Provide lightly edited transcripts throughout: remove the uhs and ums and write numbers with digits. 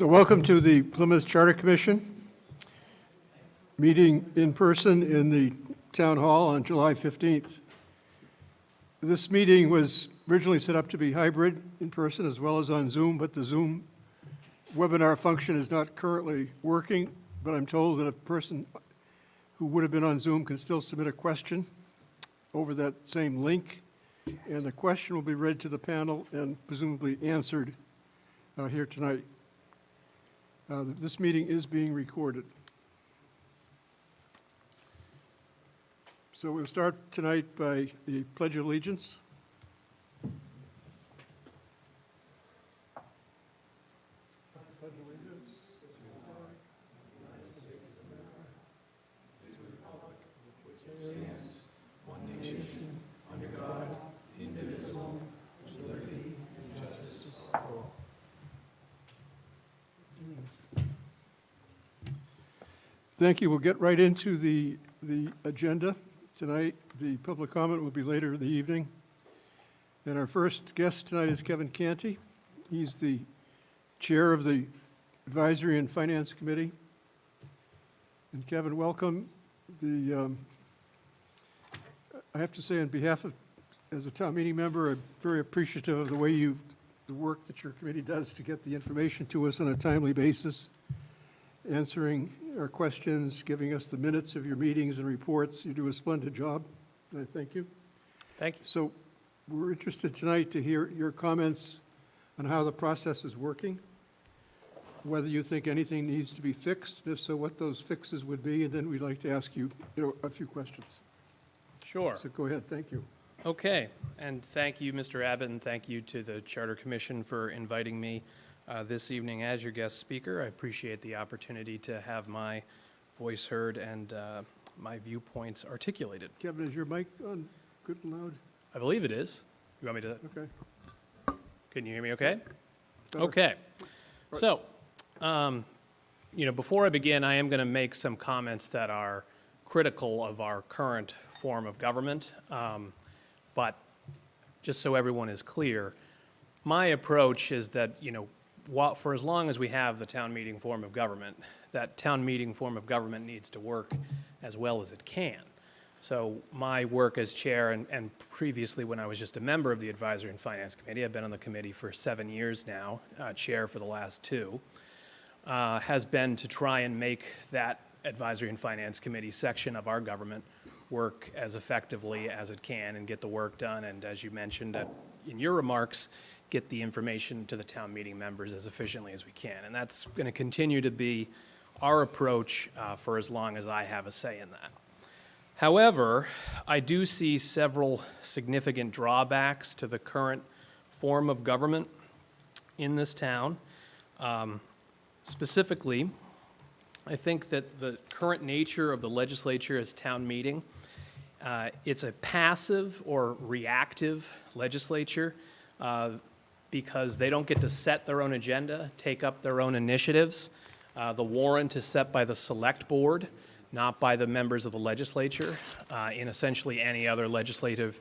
So welcome to the Plymouth Charter Commission, meeting in person in the Town Hall on July 15th. This meeting was originally set up to be hybrid, in person as well as on Zoom, but the Zoom webinar function is not currently working, but I'm told that a person who would have been on Zoom can still submit a question over that same link, and the question will be read to the panel and presumably answered here tonight. This meeting is being recorded. So we'll start tonight by the Pledge of Allegiance. Pledge allegiance to the flag of the United States of America, to the republic which stands one nation under God, indivisible, with liberty and justice for all. Thank you. We'll get right into the agenda tonight. The public comment will be later in the evening. And our first guest tonight is Kevin Canty. He's the chair of the Advisory and Finance Committee. And Kevin, welcome. I have to say, on behalf of, as a town meeting member, I'm very appreciative of the way the work that your committee does to get the information to us on a timely basis, answering our questions, giving us the minutes of your meetings and reports. You do a splendid job, and I thank you. Thank you. So we're interested tonight to hear your comments on how the process is working, whether you think anything needs to be fixed, and if so, what those fixes would be, and then we'd like to ask you, a few questions. Sure. So go ahead. Thank you. Okay, and thank you, Mr. Abbott, and thank you to the Charter Commission for inviting me this evening as your guest speaker. I appreciate the opportunity to have my voice heard and my viewpoints articulated. Kevin, is your mic on good and loud? I believe it is. You want me to? Okay. Can you hear me okay? Better. Okay. Right. So, before I begin, I am going to make some comments that are critical of our current form of government. But just so everyone is clear, my approach is that, for as long as we have the town meeting form of government, that town meeting form of government needs to work as well as it can. So my work as chair, and previously when I was just a member of the Advisory and Finance Committee, I've been on the committee for 7 years now, chair for the last 2, has been to try and make that Advisory and Finance Committee section of our government work as effectively as it can and get the work done, and as you mentioned in your remarks, get the information to the town meeting members as efficiently as we can. And that's going to continue to be our approach for as long as I have a say in that. However, I do see several significant drawbacks to the current form of government in this town. Specifically, I think that the current nature of the legislature as town meeting, it's a passive or reactive legislature because they don't get to set their own agenda, take up their own initiatives. The warrant is set by the select board, not by the members of the legislature, in essentially any other legislative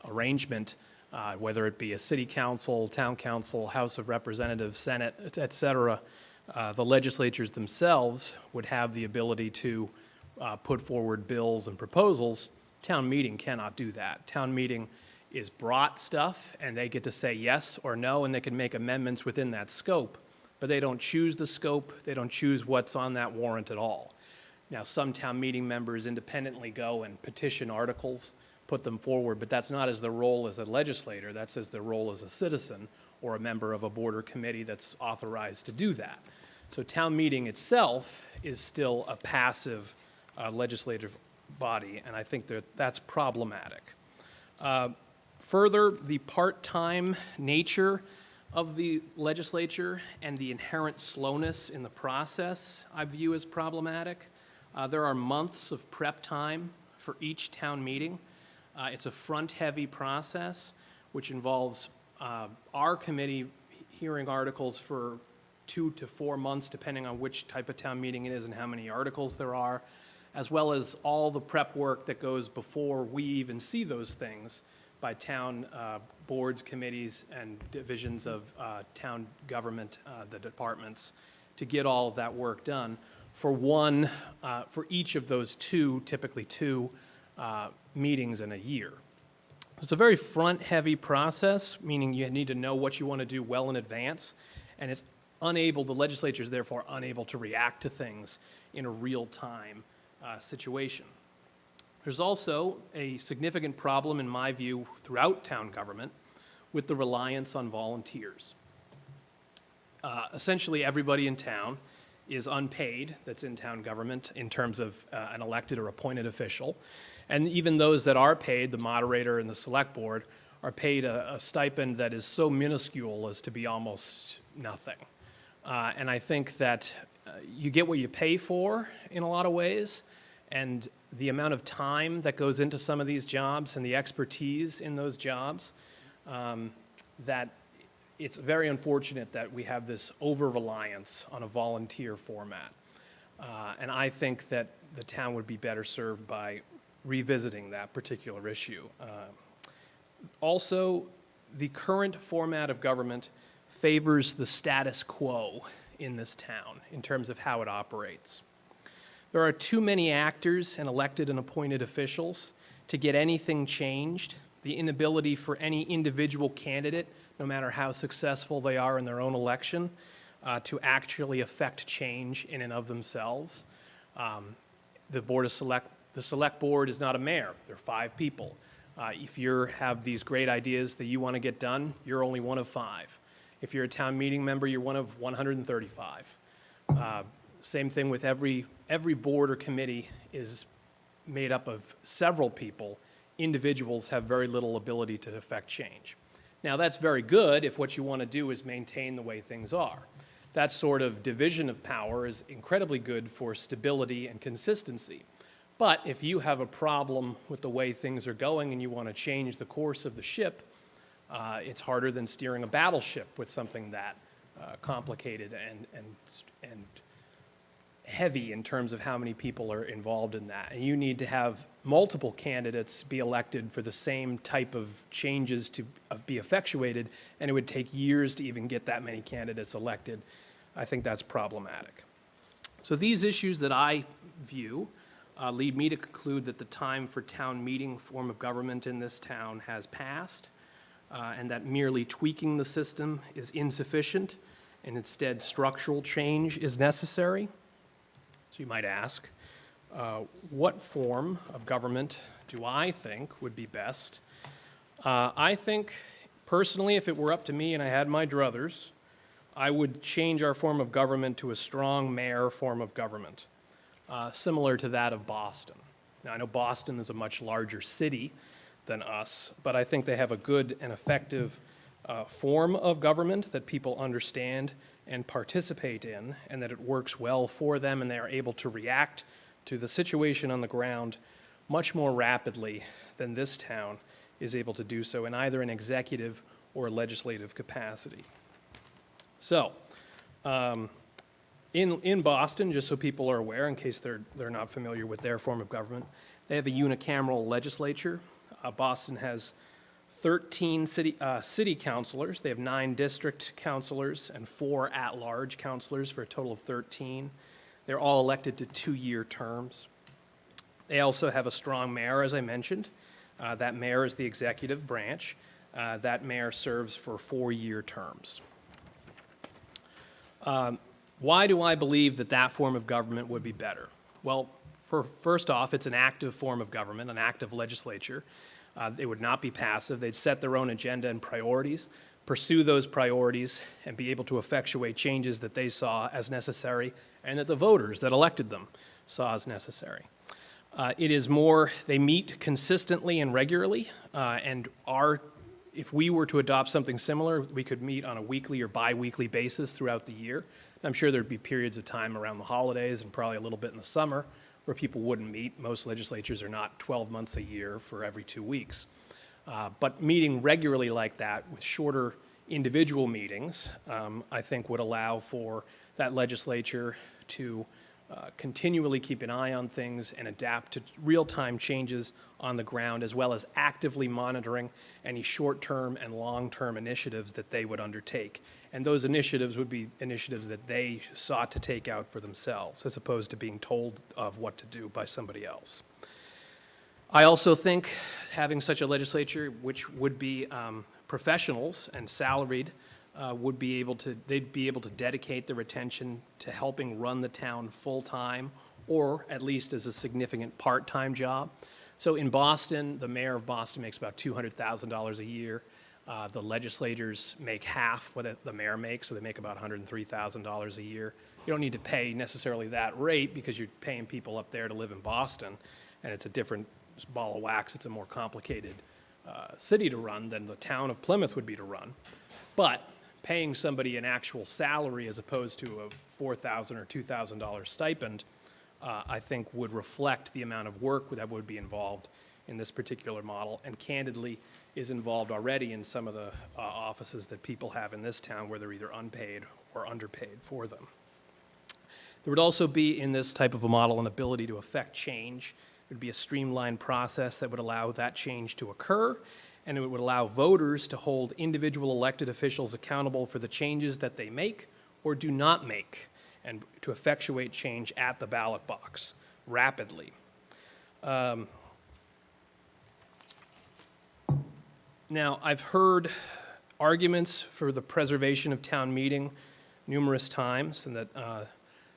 arrangement, whether it be a city council, town council, House of Representatives, Senate, et cetera. The legislatures themselves would have the ability to put forward bills and proposals. Town meeting cannot do that. Town meeting is brought stuff, and they get to say yes or no, and they can make amendments within that scope, but they don't choose the scope. They don't choose what's on that warrant at all. Now, some town meeting members independently go and petition articles, put them forward, but that's not as their role as a legislator. That's as their role as a citizen or a member of a board or committee that's authorized to do that. So town meeting itself is still a passive legislative body, and I think that that's problematic. Further, the part-time nature of the legislature and the inherent slowness in the process I view as problematic. There are months of prep time for each town meeting. It's a front-heavy process, which involves our committee hearing articles for 2 to 4 months, depending on which type of town meeting it is and how many articles there are, as well as all the prep work that goes before we even see those things by town boards, committees, and divisions of town government, the departments, to get all of that work done for for each of those typically two meetings in a year. It's a very front-heavy process, meaning you need to know what you want to do well in advance, and the legislature is therefore unable to react to things in a real-time situation. There's also a significant problem, in my view, throughout town government with the reliance on volunteers. Essentially, everybody in town is unpaid that's in town government in terms of an elected or appointed official. And even those that are paid, the moderator and the select board, are paid a stipend that is so minuscule as to be almost nothing. And I think that you get what you pay for in a lot of ways, and the amount of time that goes into some of these jobs and the expertise in those jobs, that it's very unfortunate that we have this over-reliance on a volunteer format. And I think that the town would be better served by revisiting that particular issue. Also, the current format of government favors the status quo in this town in terms of how it operates. There are too many actors and elected and appointed officials to get anything changed. The inability for any individual candidate, no matter how successful they are in their own election, to actually affect change in and of themselves. The select board is not a mayor. There are 5 people. If you have these great ideas that you want to get done, you're only one of 5. If you're a town meeting member, you're one of 135. Same thing with every board or committee is made up of several people. Individuals have very little ability to affect change. Now, that's very good if what you want to do is maintain the way things are. That sort of division of power is incredibly good for stability and consistency. But if you have a problem with the way things are going and you want to change the course of the ship, it's harder than steering a battleship with something that complicated and heavy in terms of how many people are involved in that. And you need to have multiple candidates be elected for the same type of changes to be effectuated, and it would take years to even get that many candidates elected. I think that's problematic. So these issues that I view lead me to conclude that the time for town meeting form of government in this town has passed, and that merely tweaking the system is insufficient, and instead structural change is necessary. So you might ask, what form of government do I think would be best? I think, personally, if it were up to me and I had my druthers, I would change our form of government to a strong mayor form of government, similar to that of Boston. Now, I know Boston is a much larger city than us, but I think they have a good and effective form of government that people understand and participate in, and that it works well for them, and they are able to react to the situation on the ground much more rapidly than this town is able to do so in either an executive or legislative capacity. So, in Boston, just so people are aware, in case they're not familiar with their form of government, they have a unicameral legislature. Boston has 13 city councilors. They have 9 district councilors and 4 at-large councilors for a total of 13. They're all elected to 2-year terms. They also have a strong mayor, as I mentioned. That mayor is the executive branch. That mayor serves for 4-year terms. Why do I believe that form of government would be better? Well, first off, it's an active form of government, an active legislature. They would not be passive. They'd set their own agenda and priorities, pursue those priorities, and be able to effectuate changes that they saw as necessary and that the voters that elected them saw as necessary. They meet consistently and regularly, if we were to adopt something similar, we could meet on a weekly or bi-weekly basis throughout the year. I'm sure there'd be periods of time around the holidays and probably a little bit in the summer where people wouldn't meet. Most legislatures are not 12 months a year for every 2 weeks. But meeting regularly like that with shorter individual meetings, I think would allow for that legislature to continually keep an eye on things and adapt to real-time changes on the ground, as well as actively monitoring any short-term and long-term initiatives that they would undertake. And those initiatives would be initiatives that they sought to take out for themselves, as opposed to being told of what to do by somebody else. I also think having such a legislature, which would be professionals and salaried, they'd be able to dedicate their attention to helping run the town full-time, or at least as a significant part-time job. So in Boston, the mayor of Boston makes about $200,000 a year. The legislators make half what the mayor makes, so they make about $103,000 a year. You don't need to pay necessarily that rate because you're paying people up there to live in Boston, and it's a different ball of wax. It's a more complicated city to run than the town of Plymouth would be to run. But paying somebody an actual salary as opposed to a $4,000 or $2,000 stipend, I think would reflect the amount of work that would be involved in this particular model, and candidly is involved already in some of the offices that people have in this town where they're either unpaid or underpaid for them. There would also be in this type of a model an ability to affect change. It would be a streamlined process that would allow that change to occur, and it would allow voters to hold individual elected officials accountable for the changes that they make or do not make, and to effectuate change at the ballot box rapidly. Now, I've heard arguments for the preservation of town meeting numerous times, and that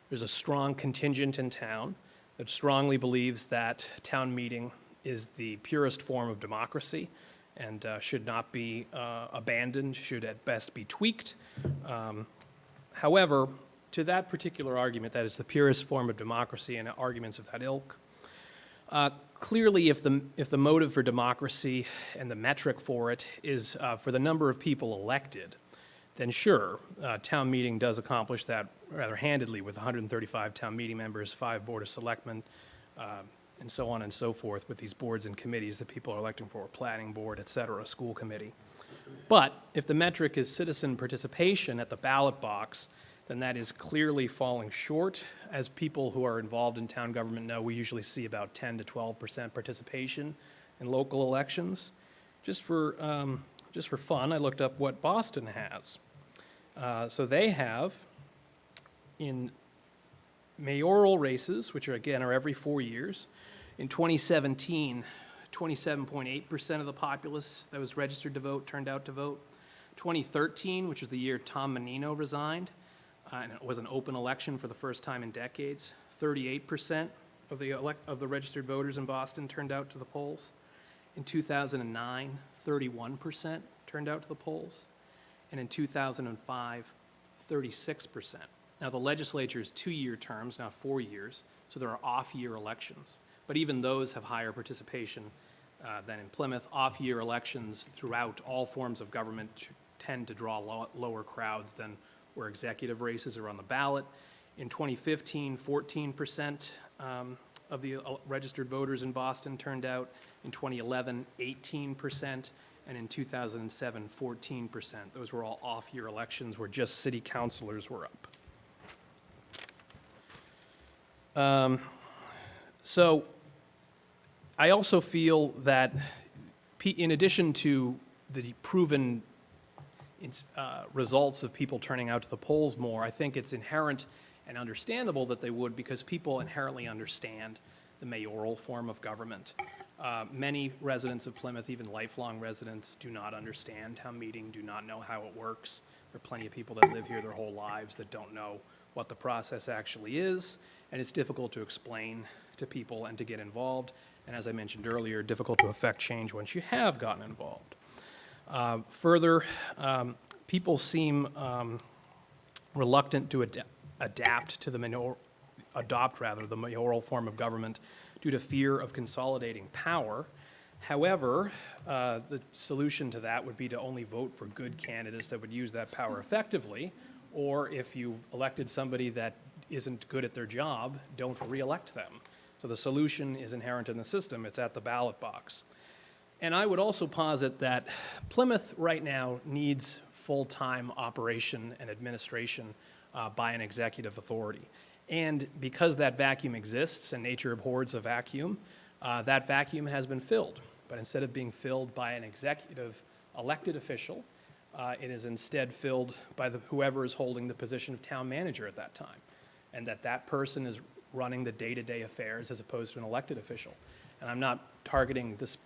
there's a strong contingent in town that strongly believes that town meeting is the purest form of democracy and should not be abandoned, should at best be tweaked. However, to that particular argument, that is the purest form of democracy, and arguments of that ilk, clearly if the motive for democracy and the metric for it is for the number of people elected, then sure, town meeting does accomplish that rather handedly with 135 town meeting members, 5 board of selectmen, and so on and so forth with these boards and committees that people are electing for, planning board, et cetera, school committee. But if the metric is citizen participation at the ballot box, then that is clearly falling short. As people who are involved in town government know, we usually see about 10 to 12% participation in local elections. Just for fun, I looked up what Boston has. So they have, in mayoral races, which are every 4 years, in 2017, 27.8% of the populace that was registered to vote turned out to vote. 2013, which was the year Tom Menino resigned, and it was an open election for the first time in decades, 38% of the registered voters in Boston turned out to the polls. In 2009, 31% turned out to the polls. And in 2005, 36%. Now, the legislature is 2-year terms, not 4 years, so there are off-year elections. But even those have higher participation than in Plymouth. Off-year elections throughout all forms of government tend to draw lower crowds than where executive races are on the ballot. In 2015, 14% of the registered voters in Boston turned out. In 2011, 18%. And in 2007, 14%. Those were all off-year elections where just city councilors were up. So I also feel that in addition to the proven results of people turning out to the polls more, I think it's inherent and understandable that they would, because people inherently understand the mayoral form of government. Many residents of Plymouth, even lifelong residents, do not understand town meeting, do not know how it works. There are plenty of people that live here their whole lives that don't know what the process actually is, and it's difficult to explain to people and to get involved. And as I mentioned earlier, difficult to affect change once you have gotten involved. Further, people seem reluctant to adopt the mayoral form of government due to fear of consolidating power. However, the solution to that would be to only vote for good candidates that would use that power effectively, or if you elected somebody that isn't good at their job, don't re-elect them. So the solution is inherent in the system. It's at the ballot box. And I would also posit that Plymouth right now needs full-time operation and administration by an executive authority. And because that vacuum exists, and nature abhors a vacuum, that vacuum has been filled. But instead of being filled by an executive elected official, it is instead filled by whoever is holding the position of town manager at that time. And that person is running the day-to-day affairs as opposed to an elected official. And I'm not targeting this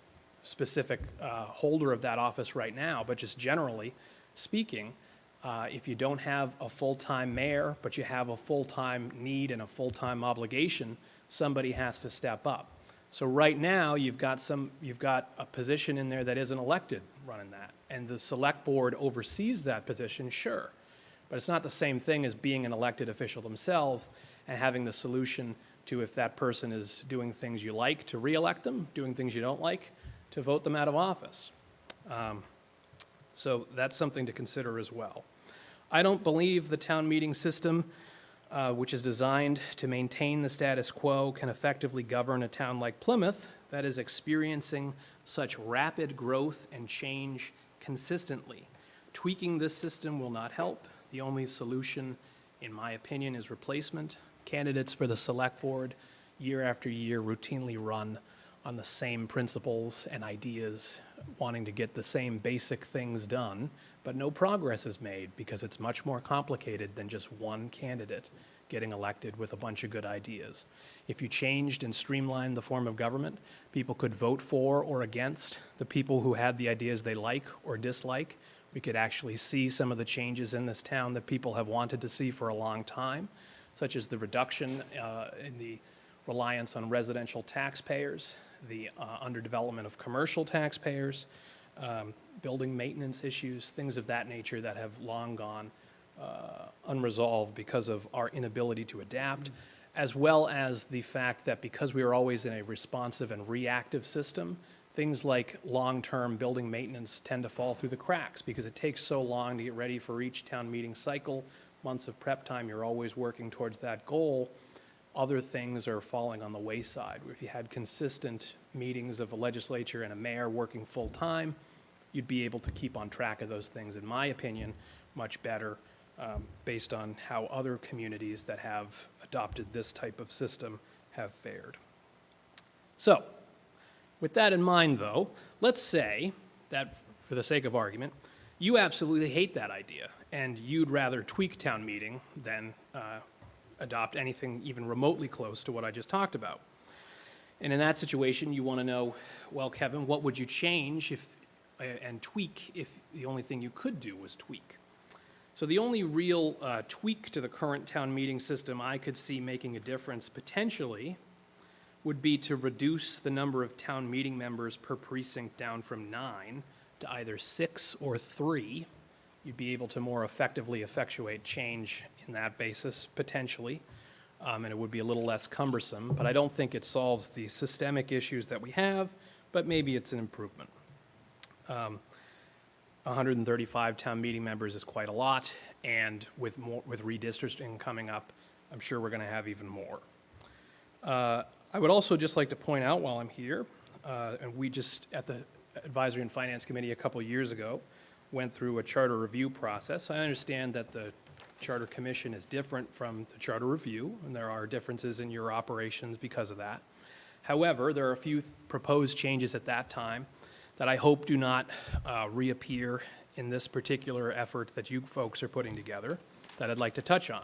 specific holder of that office right now, but just generally speaking, if you don't have a full-time mayor, but you have a full-time need and a full-time obligation, somebody has to step up. So right now, you've got a position in there that isn't elected running that, and the select board oversees that position, sure. But it's not the same thing as being an elected official themselves and having the solution to, if that person is doing things you like, to re-elect them, doing things you don't like, to vote them out of office. So that's something to consider as well. I don't believe the town meeting system, which is designed to maintain the status quo, can effectively govern a town like Plymouth that is experiencing such rapid growth and change consistently. Tweaking this system will not help. The only solution, in my opinion, is replacement. Candidates for the select board, year after year, routinely run on the same principles and ideas, wanting to get the same basic things done, but no progress is made because it's much more complicated than just one candidate getting elected with a bunch of good ideas. If you changed and streamlined the form of government, people could vote for or against the people who had the ideas they like or dislike. We could actually see some of the changes in this town that people have wanted to see for a long time, such as the reduction in the reliance on residential taxpayers, the underdevelopment of commercial taxpayers, building maintenance issues, things of that nature that have long gone unresolved because of our inability to adapt, as well as the fact that because we are always in a responsive and reactive system, things like long-term building maintenance tend to fall through the cracks because it takes so long to get ready for each town meeting cycle. Months of prep time, you're always working towards that goal. Other things are falling on the wayside. If you had consistent meetings of a legislature and a mayor working full-time, you'd be able to keep on track of those things, in my opinion, much better based on how other communities that have adopted this type of system have fared. So, with that in mind, though, let's say that, for the sake of argument, you absolutely hate that idea, and you'd rather tweak town meeting than adopt anything even remotely close to what I just talked about. And in that situation, you want to know, well, Kevin, what would you change and tweak if the only thing you could do was tweak? So the only real tweak to the current town meeting system I could see making a difference potentially would be to reduce the number of town meeting members per precinct down from 9 to either 6 or 3. You'd be able to more effectively effectuate change in that basis, potentially, and it would be a little less cumbersome, but I don't think it solves the systemic issues that we have, but maybe it's an improvement. 135 town meeting members is quite a lot, and with redistricting coming up, I'm sure we're going to have even more. I would also just like to point out while I'm here, and we just, at the Advisory and Finance Committee a couple years ago, went through a charter review process. I understand that the Charter Commission is different from the Charter Review, and there are differences in your operations because of that. However, there are a few proposed changes at that time that I hope do not reappear in this particular effort that you folks are putting together that I'd like to touch on.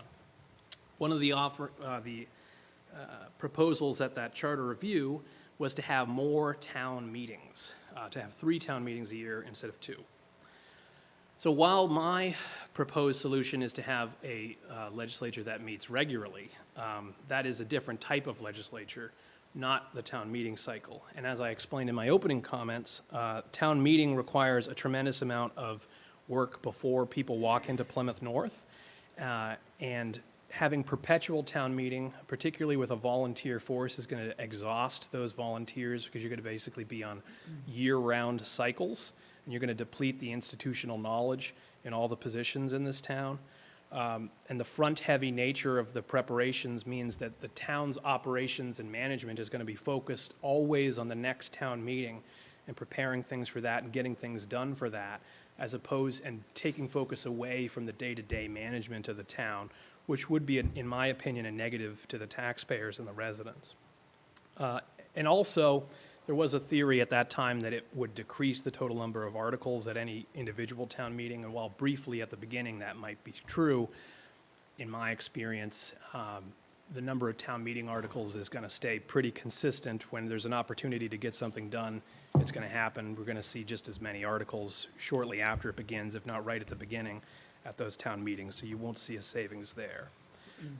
One of the proposals at that charter review was to have more town meetings, to have 3 town meetings a year instead of 2. So while my proposed solution is to have a legislature that meets regularly, that is a different type of legislature, not the town meeting cycle. And as I explained in my opening comments, town meeting requires a tremendous amount of work before people walk into Plymouth North. And having perpetual town meeting, particularly with a volunteer force, is going to exhaust those volunteers because you're going to basically be on year-round cycles, and you're going to deplete the institutional knowledge in all the positions in this town. And the front-heavy nature of the preparations means that the town's operations and management is going to be focused always on the next town meeting and preparing things for that and getting things done for that, as opposed and taking focus away from the day-to-day management of the town, which would be, in my opinion, a negative to the taxpayers and the residents. And also, there was a theory at that time that it would decrease the total number of articles at any individual town meeting, and while briefly at the beginning that might be true, in my experience, the number of town meeting articles is going to stay pretty consistent. When there's an opportunity to get something done, it's going to happen. We're going to see just as many articles shortly after it begins, if not right at the beginning, at those town meetings, so you won't see a savings there.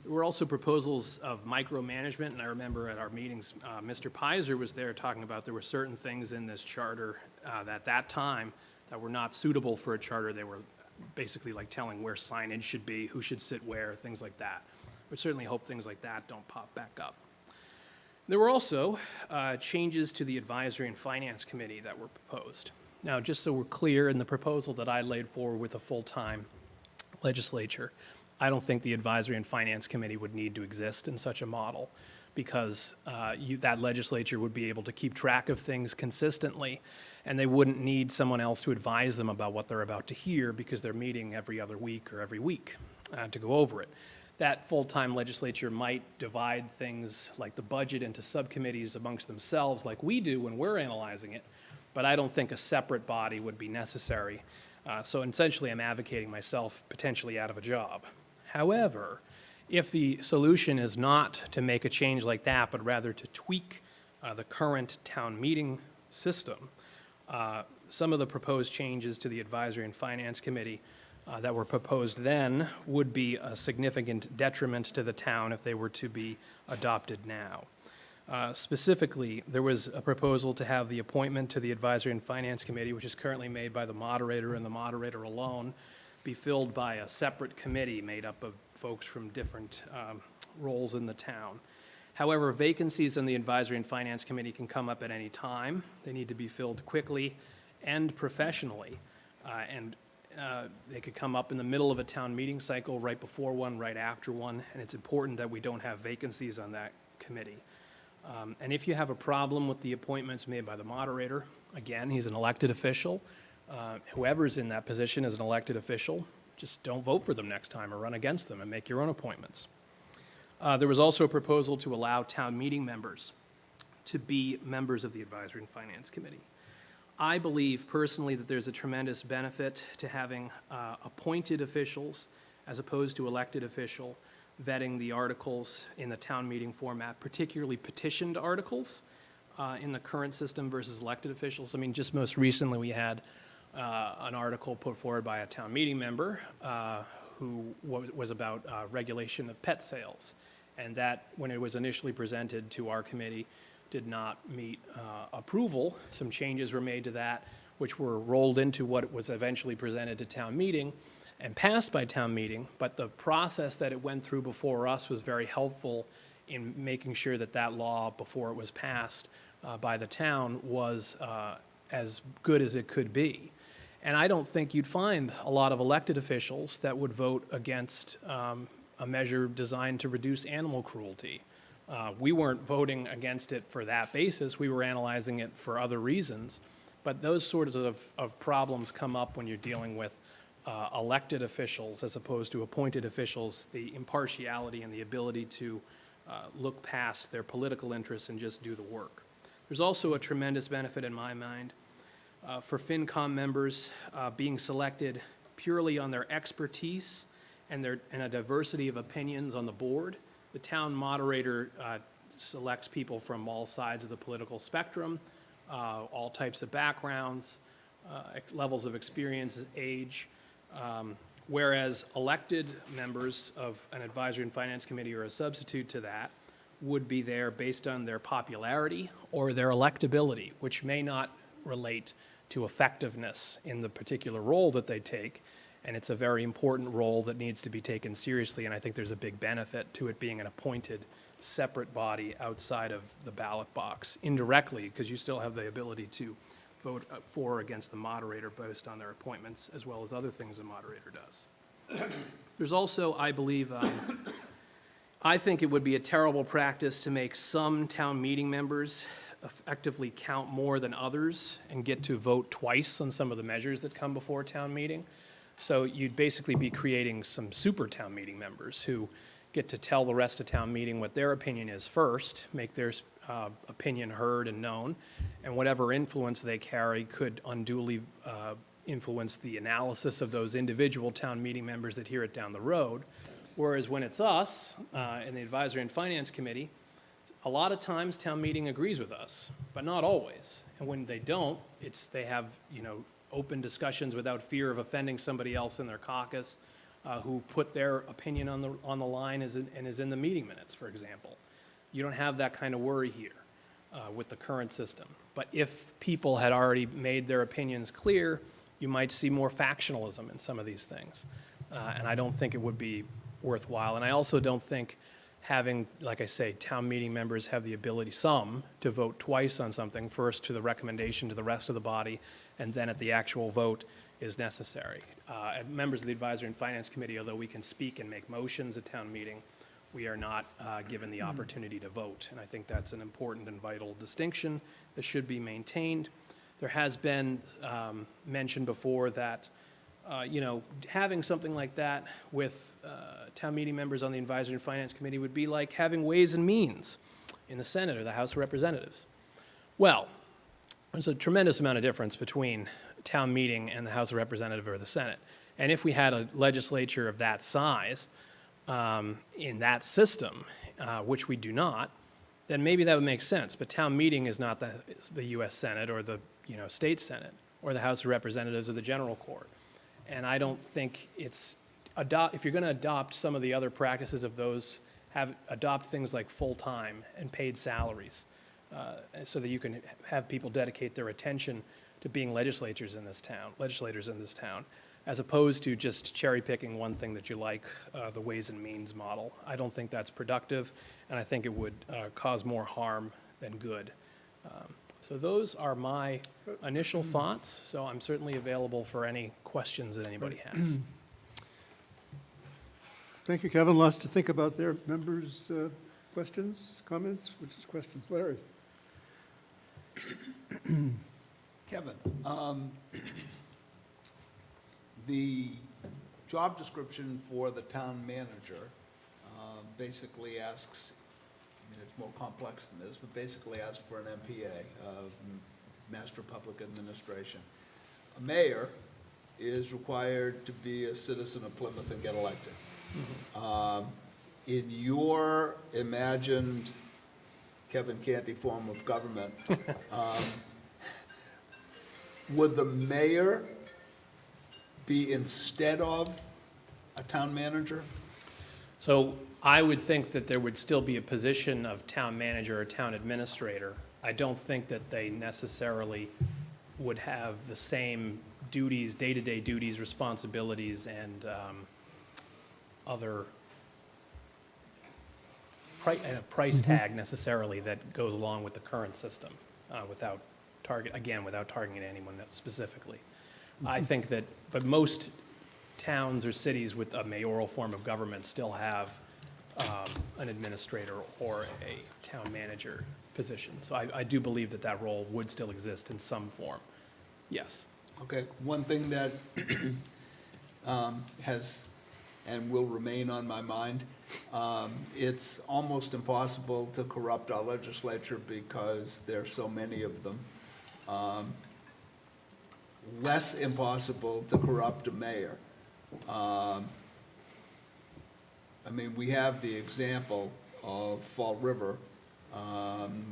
There were also proposals of micromanagement, and I remember at our meetings, Mr. Pizer was there talking about there were certain things in this charter at that time that were not suitable for a charter. They were basically like telling where signage should be, who should sit where, things like that. We certainly hope things like that don't pop back up. There were also changes to the Advisory and Finance Committee that were proposed. Now, just so we're clear, in the proposal that I laid forward with a full-time legislature, I don't think the Advisory and Finance Committee would need to exist in such a model, because that legislature would be able to keep track of things consistently, and they wouldn't need someone else to advise them about what they're about to hear, because they're meeting every other week or every week to go over it. That full-time legislature might divide things like the budget into subcommittees amongst themselves like we do when we're analyzing it, but I don't think a separate body would be necessary. So essentially, I'm advocating myself potentially out of a job. However, if the solution is not to make a change like that, but rather to tweak the current town meeting system, some of the proposed changes to the Advisory and Finance Committee that were proposed then would be a significant detriment to the town if they were to be adopted now. Specifically, there was a proposal to have the appointment to the Advisory and Finance Committee, which is currently made by the moderator and the moderator alone, be filled by a separate committee made up of folks from different roles in the town. However, vacancies in the Advisory and Finance Committee can come up at any time. They need to be filled quickly and professionally. They could come up in the middle of a town meeting cycle, right before one, right after one, and it's important that we don't have vacancies on that committee. And if you have a problem with the appointments made by the moderator, again, he's an elected official. Whoever's in that position is an elected official. Just don't vote for them next time or run against them and make your own appointments. There was also a proposal to allow town meeting members to be members of the Advisory and Finance Committee. I believe personally that there's a tremendous benefit to having appointed officials as opposed to elected official vetting the articles in the town meeting format, particularly petitioned articles in the current system versus elected officials. I mean, just most recently we had an article put forward by a town meeting member who was about regulation of pet sales. And that, when it was initially presented to our committee, did not meet approval. Some changes were made to that, which were rolled into what was eventually presented to town meeting and passed by town meeting, but the process that it went through before us was very helpful in making sure that that law, before it was passed by the town, was as good as it could be. And I don't think you'd find a lot of elected officials that would vote against a measure designed to reduce animal cruelty. We weren't voting against it for that basis. We were analyzing it for other reasons. But those sorts of problems come up when you're dealing with elected officials as opposed to appointed officials, the impartiality and the ability to look past their political interests and just do the work. There's also a tremendous benefit in my mind for FinCom members being selected purely on their expertise and a diversity of opinions on the board. The town moderator selects people from all sides of the political spectrum, all types of backgrounds, levels of experience, age, whereas elected members of an Advisory and Finance Committee or a substitute to that would be there based on their popularity or their electability, which may not relate to effectiveness in the particular role that they take. And it's a very important role that needs to be taken seriously, and I think there's a big benefit to it being an appointed separate body outside of the ballot box, indirectly, because you still have the ability to vote for or against the moderator based on their appointments, as well as other things the moderator does. There's also, I believe, I think it would be a terrible practice to make some town meeting members effectively count more than others and get to vote twice on some of the measures that come before town meeting. So you'd basically be creating some super town meeting members who get to tell the rest of town meeting what their opinion is first, make their opinion heard and known, and whatever influence they carry could unduly influence the analysis of those individual town meeting members that hear it down the road. Whereas when it's us in the Advisory and Finance Committee, a lot of times town meeting agrees with us, but not always. And when they don't, they have, open discussions without fear of offending somebody else in their caucus who put their opinion on the line and is in the meeting minutes, for example. You don't have that kind of worry here with the current system. But if people had already made their opinions clear, you might see more factionalism in some of these things. And I don't think it would be worthwhile. And I also don't think having, like I say, town meeting members have the ability, some, to vote twice on something, first to the recommendation to the rest of the body, and then at the actual vote is necessary. Members of the Advisory and Finance Committee, although we can speak and make motions at town meeting, we are not given the opportunity to vote. And I think that's an important and vital distinction that should be maintained. There has been mention before that having something like that with town meeting members on the Advisory and Finance Committee would be like having Ways and Means in the Senate or the House of Representatives. Well, there's a tremendous amount of difference between town meeting and the House of Representatives or the Senate. And if we had a legislature of that size in that system, which we do not, then maybe that would make sense. But town meeting is not the U.S. Senate or the state Senate or the House of Representatives or the General Court. And I don't think if you're going to adopt some of the other practices of those, adopt things like full-time and paid salaries so that you can have people dedicate their attention to being legislators in this town, as opposed to just cherry-picking one thing that you like, the Ways and Means model. I don't think that's productive, and I think it would cause more harm than good. So those are my initial thoughts, so I'm certainly available for any questions that anybody has. Thank you, Kevin. Lots to think about there. Members, questions, comments? Which is questions? Larry? Kevin, the job description for the town manager basically asks, it's more complex than this, but basically asks for an MPA, Master Public Administration. A mayor is required to be a citizen of Plymouth and get elected. Mm-hmm. In your imagined Kevin Canty form of government, would the mayor be instead of a town manager? So I would think that there would still be a position of town manager or town administrator. I don't think that they necessarily would have the same duties, day-to-day duties, responsibilities, and other price tag necessarily that goes along with the current system without targeting anyone specifically. I think that, but most towns or cities with a mayoral form of government still have an administrator or a town manager position. So I do believe that that role would still exist in some form. Yes. Okay, one thing that has and will remain on my mind, it's almost impossible to corrupt our legislature because there are so many of them. Less impossible to corrupt a mayor. We have the example of Fall River,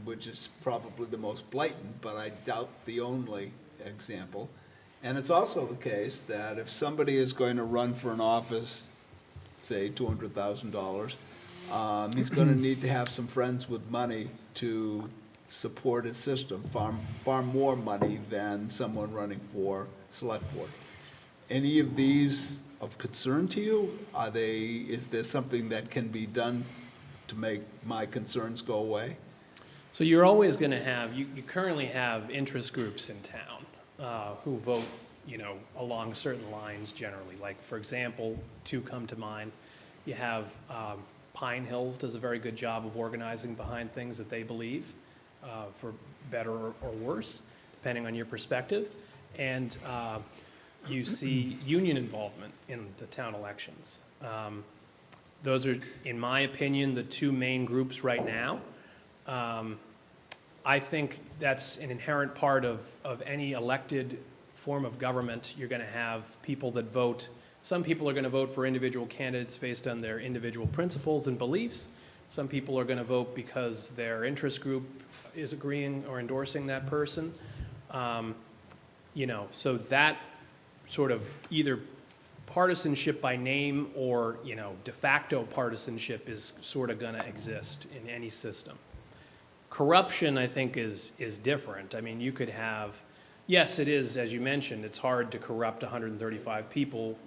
which is probably the most blatant, but I doubt the only example. And it's also the case that if somebody is going to run for an office, say $200,000, he's going to need to have some friends with money to support his system, far more money than someone running for select board. Any of these of concern to you? Is there something that can be done to make my concerns go away? So you're always going to have, you currently have interest groups in town who vote, along certain lines generally. Like, for example, two come to mind. You have Pine Hills does a very good job of organizing behind things that they believe, for better or worse, depending on your perspective. And you see union involvement in the town elections. Those are, in my opinion, the two main groups right now. I think that's an inherent part of any elected form of government. You're going to have people that vote. Some people are going to vote for individual candidates based on their individual principles and beliefs. Some people are going to vote because their interest group is agreeing or endorsing that person. You know, so that sort of either partisanship by name or, you know, de facto partisanship is sort of going to exist in any system. Corruption, I think, is different. I mean, you could have, yes, it is, as you mentioned, it's hard to corrupt 135 people,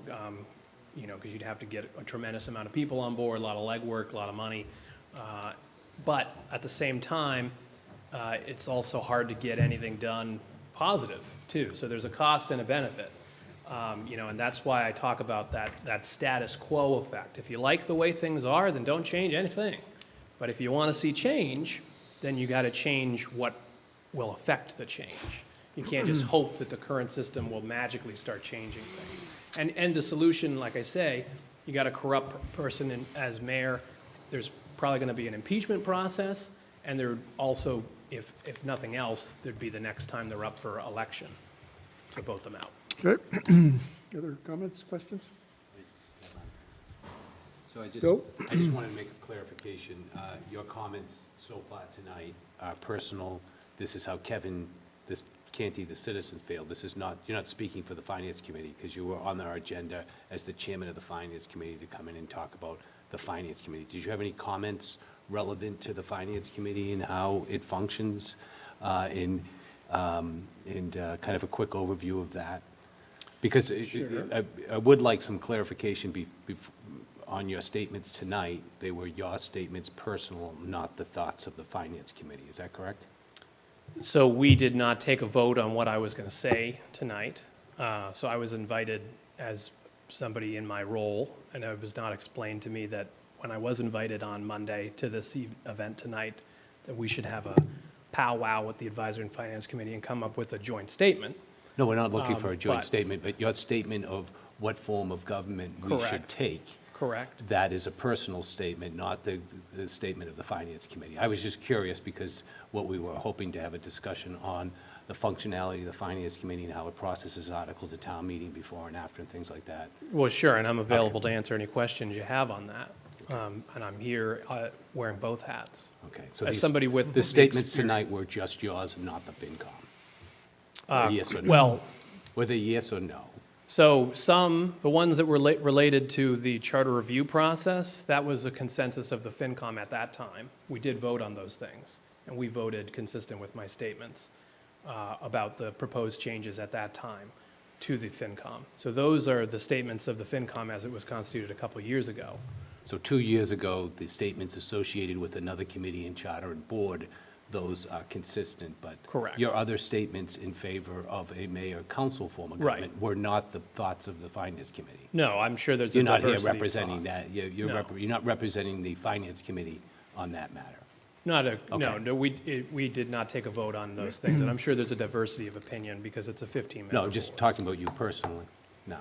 you know, because you'd have to get a tremendous amount of people on board, a lot of legwork, a lot of money. But at the same time, it's also hard to get anything done positive, too. So there's a cost and a benefit. You know, and that's why I talk about that status quo effect. If you like the way things are, then don't change anything. But if you want to see change, then you got to change what will affect the change. You can't just hope that the current system will magically start changing things. And the solution, like I say, you got a corrupt person as mayor. There's probably going to be an impeachment process, and there also, if nothing else, there'd be the next time they're up for election to vote them out. Okay. Other comments, questions? So I Go. just wanted to make a clarification. Your comments so far tonight are personal. This is how Kevin, this Canty, the citizen, failed. This is not, you're not speaking for the Finance Committee because you were on our agenda as the chairman of the Finance Committee to come in and talk about the Finance Committee. Did you have any comments relevant to the Finance Committee and how it functions? And kind of a quick overview of that? Because I would like some clarification on your statements tonight. They were your statements personal, not the thoughts of the Finance Committee. Is that correct? So we did not take a vote on what I was going to say tonight. So I was invited as somebody in my role, and it was not explained to me that when I was invited on Monday to this event tonight, that we should have a powwow with the Advisory and Finance Committee and come up with a joint statement. No, we're not looking for a joint but- statement, but your statement of what form of government we should Correct. take. Correct. That is a personal statement, not the statement of the Finance Committee. I was just curious because what we were hoping to have a discussion on the functionality of the Finance Committee and how it processes articles at town meeting before and after and things like that. Well, sure, and I'm available to answer any questions you have on that. And I'm here wearing both hats. Okay. So As these- somebody with the statements experience. tonight were just yours and not the FinCom? Or yes or no? Well, Were they yes or no? so the ones that were related to the charter review process, that was a consensus of the FinCom at that time. We did vote on those things, and we voted consistent with my statements about the proposed changes at that time to the FinCom. So those are the statements of the FinCom as it was constituted a couple of years ago. So 2 years ago, the statements associated with another committee and charter and board, those are consistent, but Correct. your other statements in favor of a mayor-council form of Right. government were not the thoughts of the Finance Committee. No, I'm sure there's a You're not diversity here of representing thought. that. You're No. you're not representing the Finance Committee on that matter. No, we did not take a vote on those things, and I'm sure there's a diversity of opinion because it's a 15-member No, I'm just board. talking about you personally. No,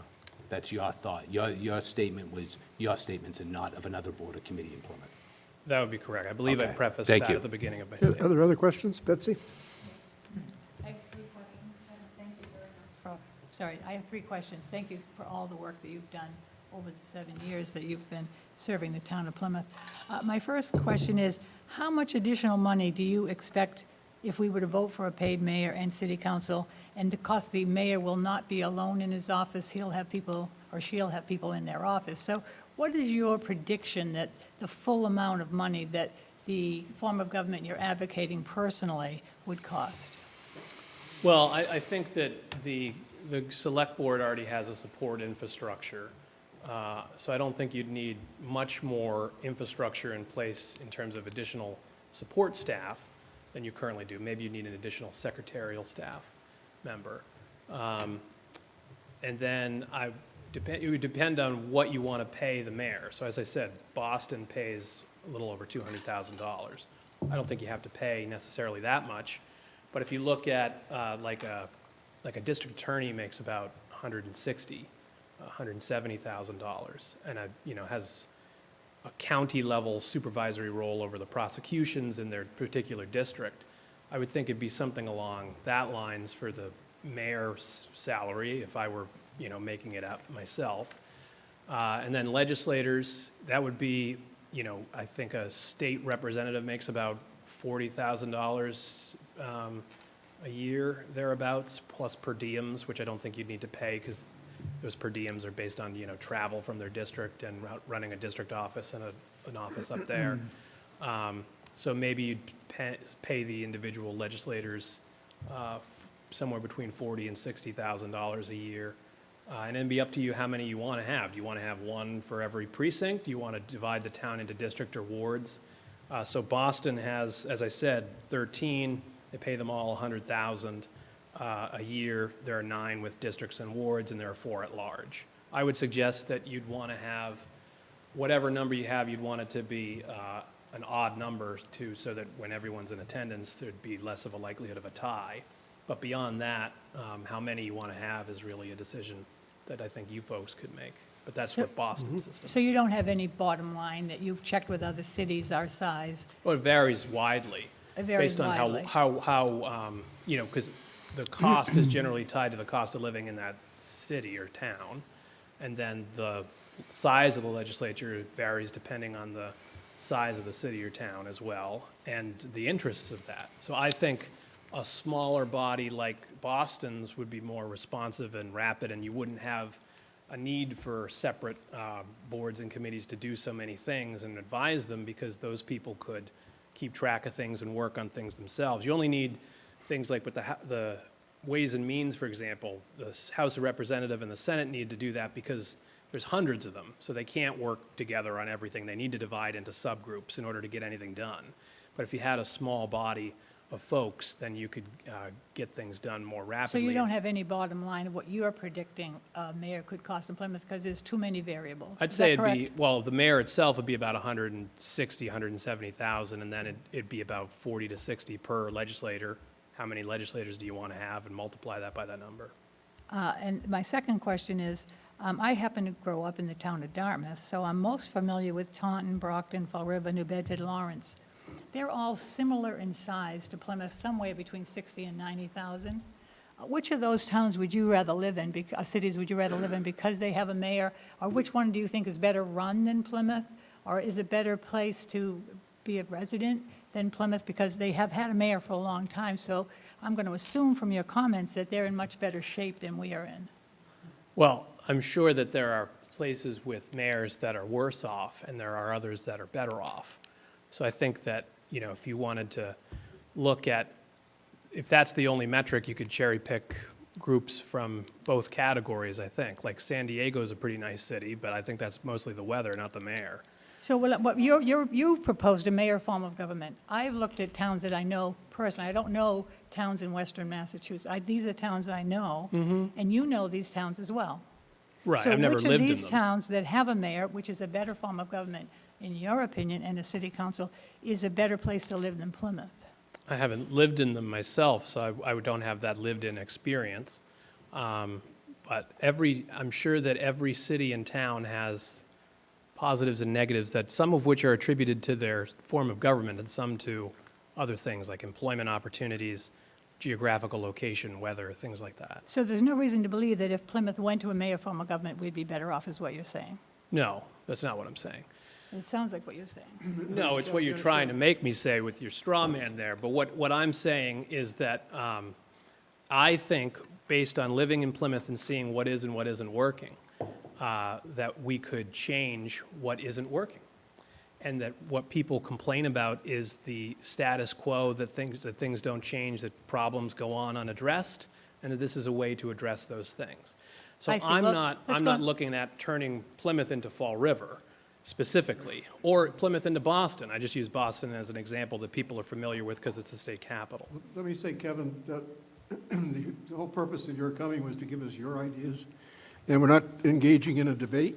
that's your thought. Your statement was your statements and not of another board or committee in Plymouth. That would be correct. I believe I Okay. prefaced Thank that you. at the beginning of my Are statement. there other questions? Betsy? I have 3 questions. Thank you very much. Sorry, I have 3 questions. Thank you for all the work that you've done over the 7 years that you've been serving the town of Plymouth. My first question is, how much additional money do you expect if we were to vote for a paid mayor and city council? And because the mayor will not be alone in his office, he'll have people, or she'll have people in their office. So what is your prediction that the full amount of money that the form of government you're advocating personally would cost? Well, I think that the select board already has a support infrastructure. So I don't think you'd need much more infrastructure in place in terms of additional support staff than you currently do. Maybe you need an additional secretarial staff member. And then it would depend on what you want to pay the mayor. So as I said, Boston pays a little over $200,000. I don't think you have to pay necessarily that much. But if you look at like a district attorney makes about $170,000, and has a county-level supervisory role over the prosecutions in their particular district. I would think it'd be something along that lines for the mayor's salary if I were, making it up myself. And then legislators, that would be, I think a state representative makes about $40,000 a year thereabouts, plus per diems, which I don't think you'd need to pay because those per diems are based on, travel from their district and running a district office and an office up there. So maybe you'd pay the individual legislators somewhere between $40,000 and $60,000 a year. And then be up to you how many you want to have. Do you want to have one for every precinct? Do you want to divide the town into district or wards? So Boston has, as I said, 13. They pay them all $100,000 a year. There are 9 with districts and wards, and there are 4 at large. I would suggest that you'd want to have, whatever number you have, you'd want it to be an odd number too, so that when everyone's in attendance, there'd be less of a likelihood of a tie. But beyond that, how many you want to have is really a decision that I think you folks could make. But that's what Boston's system. So you don't have any bottom line that you've checked with other cities our size? Well, it varies widely. It varies based on widely. how because the cost is generally tied to the cost of living in that city or town. And then the size of the legislature varies depending on the size of the city or town as well, and the interests of that. So I think a smaller body like Boston's would be more responsive and rapid, and you wouldn't have a need for separate boards and committees to do so many things and advise them, because those people could keep track of things and work on things themselves. You only need things like with the Ways and Means, for example. The House of Representatives and the Senate need to do that because there's hundreds of them, so they can't work together on everything. They need to divide into subgroups in order to get anything done. But if you had a small body of folks, then you could get things done more So rapidly. you don't have any bottom line of what you're predicting a mayor could cost in Plymouth, because there's too many variables? I'd Is say that it'd be, correct? well, the mayor itself would be about 160, 170,000, and then it'd be about 40 to 60 per legislator. How many legislators do you want to have, and multiply that by that number? And my second question is, I happen to grow up in the town of Dartmouth, so I'm most familiar with Taunton, Brockton, Fall River, New Bedford, Lawrence. They're all similar in size to Plymouth, somewhere between 60 and 90,000. Which of those towns would you rather live in, cities would you rather live in because they have a mayor? Or which one do you think is better run than Plymouth? Or is a better place to be a resident than Plymouth, because they have had a mayor for a long time? So I'm going to assume from your comments that they're in much better shape than we are in. Well, I'm sure that there are places with mayors that are worse off, and there are others that are better off. So I think that, if you wanted to look at, if that's the only metric, you could cherry pick groups from both categories, I think. Like San Diego's a pretty nice city, but I think that's mostly the weather, not the mayor. So what you've proposed a mayor form of government. I've looked at towns that I know personally. I don't know towns in western Massachusetts. These are towns I know, and you know these towns as well. Right, I've never lived in them. So which of these towns that have a mayor, which is a better form of government, in your opinion, and a city council, is a better place to live than Plymouth? I haven't lived in them myself, so I don't have that lived-in experience. But I'm sure that every city and town has positives and negatives, that some of which are attributed to their form of government and some to other things like employment opportunities, geographical location, weather, things like that. So there's no reason to believe that if Plymouth went to a mayor form of government, we'd be better off, is what you're saying? No, that's not what I'm saying. It sounds like what you're saying. No, it's what you're trying to make me say with your straw man there. But what I'm saying is that I think, based on living in Plymouth and seeing what is and what isn't working, that we could change what isn't working. And that what people complain about is the status quo, that things don't change, that problems go on unaddressed, and that this is a way to address those things. So I see. I'm Well, not let's go- looking at turning Plymouth into Fall River specifically, or Plymouth into Boston. I just use Boston as an example that people are familiar with because it's the state capital. Let me say, Kevin, that the whole purpose of your coming was to give us your ideas, and we're not engaging in a debate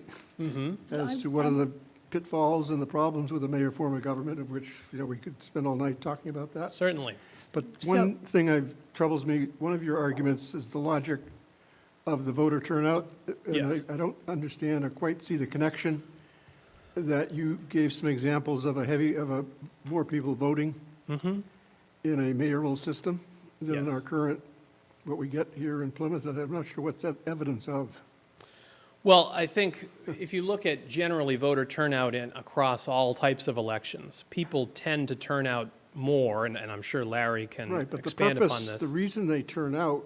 as to what are the pitfalls and the problems with the mayor form of government, of which, we could spend all night talking about that. Certainly. But one thing that troubles me, one of your arguments is the logic of the voter turnout. And Yes. I don't understand or quite see the connection that you gave some examples of more people voting in a mayoral system than in Yes. our current, what we get here in Plymouth, and I'm not sure what's that evidence of. Well, I think if you look at generally voter turnout across all types of elections, people tend to turn out more, and I'm sure Larry can Right, but the expand upon purpose, this. the reason they turn out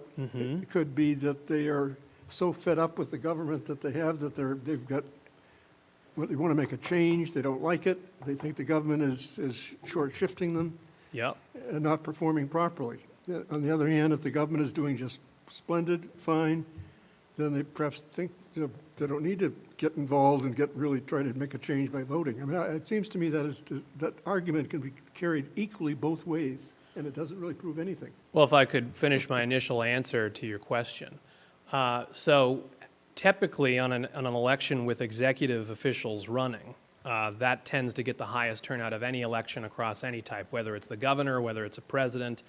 could be that they are so fed up with the government that they have, that they've got, well, they want to make a change, they don't like it, they think the government is short-shifting them Yep. and not performing properly. On the other hand, if the government is doing just splendid, fine, then they perhaps think, they don't need to get involved and try to make a change by voting. I mean, it seems to me that argument can be carried equally both ways, and it doesn't really prove anything. Well, if I could finish my initial answer to your question. So typically on an election with executive officials running, that tends to get the highest turnout of any election across any type, whether it's the governor, whether it's a president,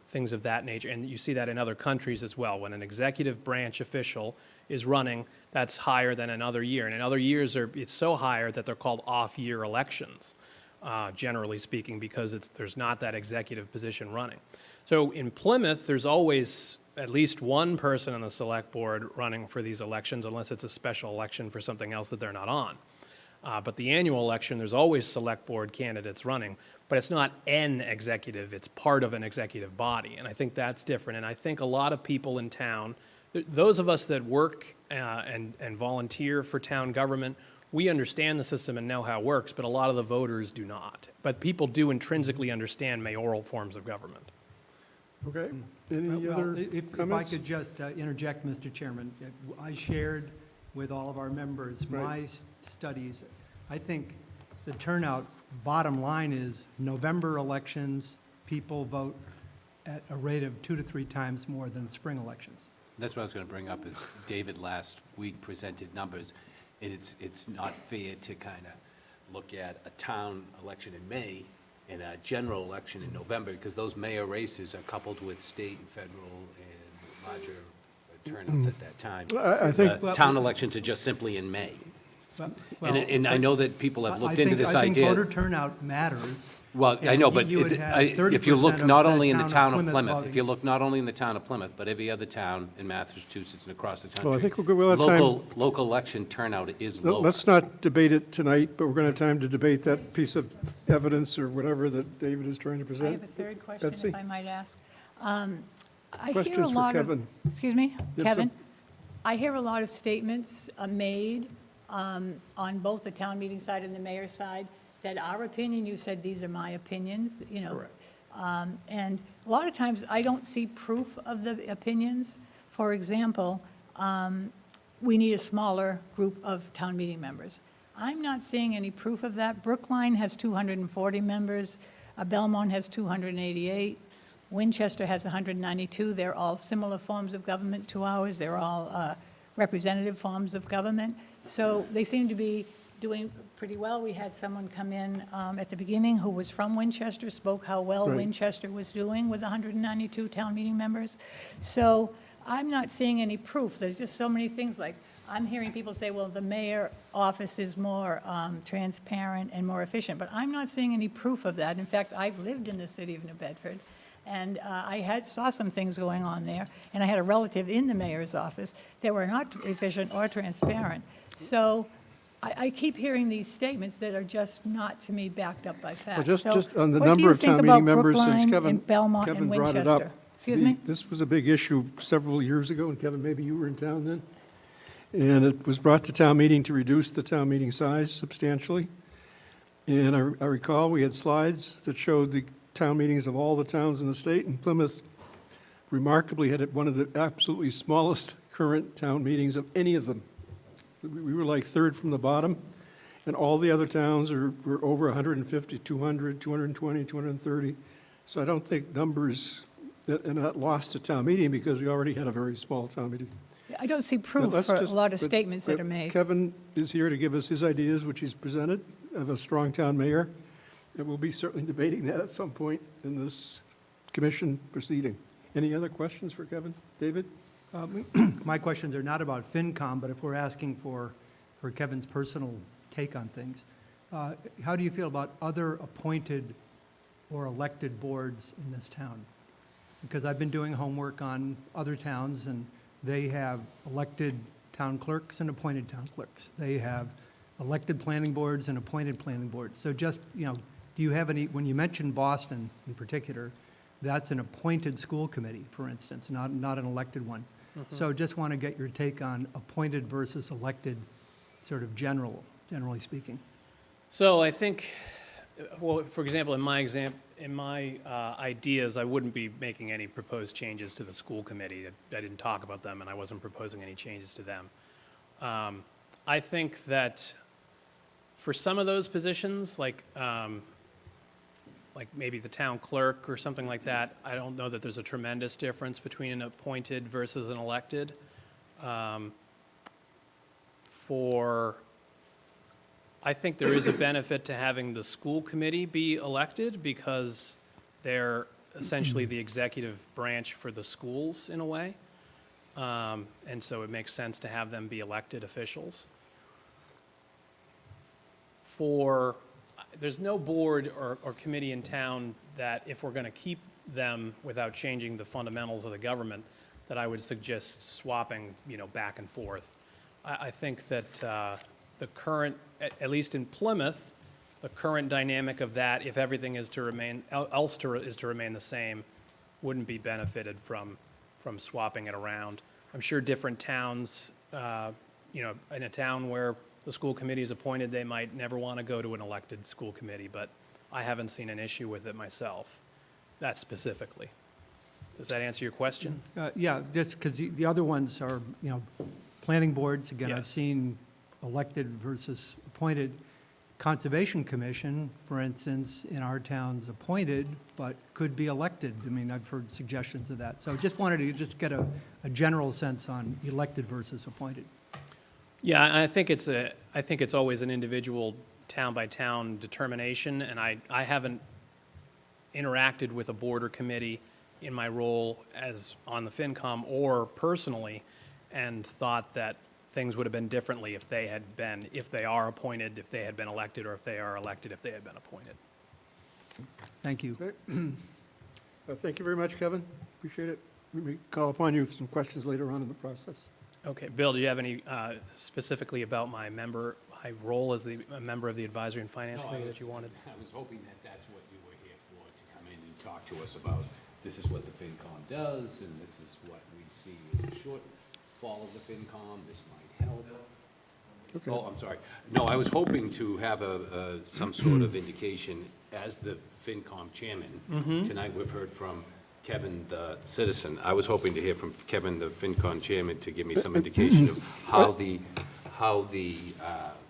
things of that nature. And you see that in other countries as well. When an executive branch official is running, that's higher than another year. And in other years, it's so higher that they're called off-year elections, generally speaking, because there's not that executive position running. So in Plymouth, there's always at least one person on the select board running for these elections, unless it's a special election for something else that they're not on. But the annual election, there's always select board candidates running, but it's not an executive, it's part of an executive body. And I think that's different. And I think a lot of people in town, those of us that work and volunteer for town government, we understand the system and know how it works, but a lot of the voters do not. But people do intrinsically understand mayoral forms of government. Okay? Any Well, other if I comments? could just interject, Mr. Chairman, I shared with all of our members my Right. studies. I think the turnout, bottom line is, November elections, people vote at a rate of 2 to 3 times more than spring elections. That's what I was going to bring up, is David last week presented numbers, and it's not fair to kind of look at a town election in May and a general election in November, because those mayor races are coupled with state and federal and larger turnouts at that time. I think, The town elections are just simply in May. Well, And I know that people have looked into this I think idea. voter turnout matters. Well, I And know, but you would have if you 30% look of not the only in the town of Plymouth Plymouth, voting. if you look not only in the town of Plymouth, but every other town in Massachusetts and across the country. Well, I think we'll have time. Local election turnout is lower. let's not debate it tonight, but we're going to have time to debate that piece of evidence or whatever that David is trying to I present. have a third question, Betsy? if I might ask. I hear a Questions for lot of. Kevin? Excuse me, Yes, Kevin? sir. I hear a lot of statements made on both the town meeting side and the mayor's side, that our opinion, you said these are my opinions, you know. Correct. And a lot of times, I don't see proof of the opinions. For example, we need a smaller group of town meeting members. I'm not seeing any proof of that. Brookline has 240 members, Belmont has 288, Winchester has 192. They're all similar forms of government to ours. They're all representative forms of government. So they seem to be doing pretty well. We had someone come in at the beginning who was from Winchester, spoke how well Right. Winchester was doing with 192 town meeting members. So I'm not seeing any proof. There's just so many things, like, I'm hearing people say, well, the mayor office is more transparent and more efficient, but I'm not seeing any proof of that. In fact, I've lived in the city of New Bedford, and I saw some things going on there, and I had a relative in the mayor's office that were not efficient or transparent. So I keep hearing these statements that are just not, to me, backed up by facts. Well, So just on the what do number you of think town about meeting members, since Brookline Kevin and Belmont and brought it up. Winchester? Excuse me? This was a big issue several years ago, and Kevin, maybe you were in town then? And it was brought to town meeting to reduce the town meeting size substantially. And I recall we had slides that showed the town meetings of all the towns in the state, and Plymouth remarkably had one of the absolutely smallest current town meetings of any of them. We were like third from the bottom, and all the other towns were over 150, 200, 220, 230. So I don't think numbers are not lost at town meeting, because we already had a very small town meeting. I don't see But proof let's for a just- lot of but- statements that but are made. Kevin is here to give us his ideas, which he's presented, of a strong town mayor, and we'll be certainly debating that at some point in this commission proceeding. Any other questions for Kevin? David? My questions are not about FinCom, but if we're asking for Kevin's personal take on things, how do you feel about other appointed or elected boards in this town? Because I've been doing homework on other towns, and they have elected town clerks and appointed town clerks. They have elected planning boards and appointed planning boards. So just, do you have any, when you mentioned Boston in particular, that's an appointed school committee, for instance, not an elected one. So just want to get your take on appointed versus elected, sort of generally speaking. So I think, well, for example, in my ideas, I wouldn't be making any proposed changes to the school committee. I didn't talk about them, and I wasn't proposing any changes to them. I think that for some of those positions, like maybe the town clerk or something like that, I don't know that there's a tremendous difference between an appointed versus an elected. I think there is a benefit to having the school committee be elected because they're essentially the executive branch for the schools in a way. And so it makes sense to have them be elected officials. There's no board or committee in town that, if we're going to keep them without changing the fundamentals of the government, that I would suggest swapping, back and forth. I think that the current, at least in Plymouth, the current dynamic of that, if everything is to remain the same, wouldn't be benefited from swapping it around. I'm sure different towns, in a town where the school committee is appointed, they might never want to go to an elected school committee, but I haven't seen an issue with it myself, that specifically. Does that answer your question? Yeah, just because the other ones are, planning boards, again, I've Yes. seen elected versus appointed. Conservation Commission, for instance, in our town's appointed, but could be elected. I mean, I've heard suggestions of that. So just wanted to just get a general sense on elected versus appointed. Yeah, I think it's always an individual town-by-town determination, and I haven't interacted with a board or committee in my role as on the FinCom or personally, and thought that things would have been differently if they are appointed, if they had been elected, or if they are elected, if they had been appointed. Thank you. Okay. Thank you very much, Kevin. Appreciate it. We may call upon you for some questions later on in the process. Okay, Bill, do you have any specifically about my role as a member of the Advisory and Finance Committee that you wanted? I was hoping that that's what you were here for, to come in and talk to us about, this is what the FinCom does, and this is what we see as a shortfall of the FinCom, this might help. Okay. Oh, I'm sorry. No, I was hoping to have some sort of indication as the FinCom chairman. Tonight, we've heard from Kevin, the citizen. I was hoping to hear from Kevin, the FinCom chairman, to give me some indication of how the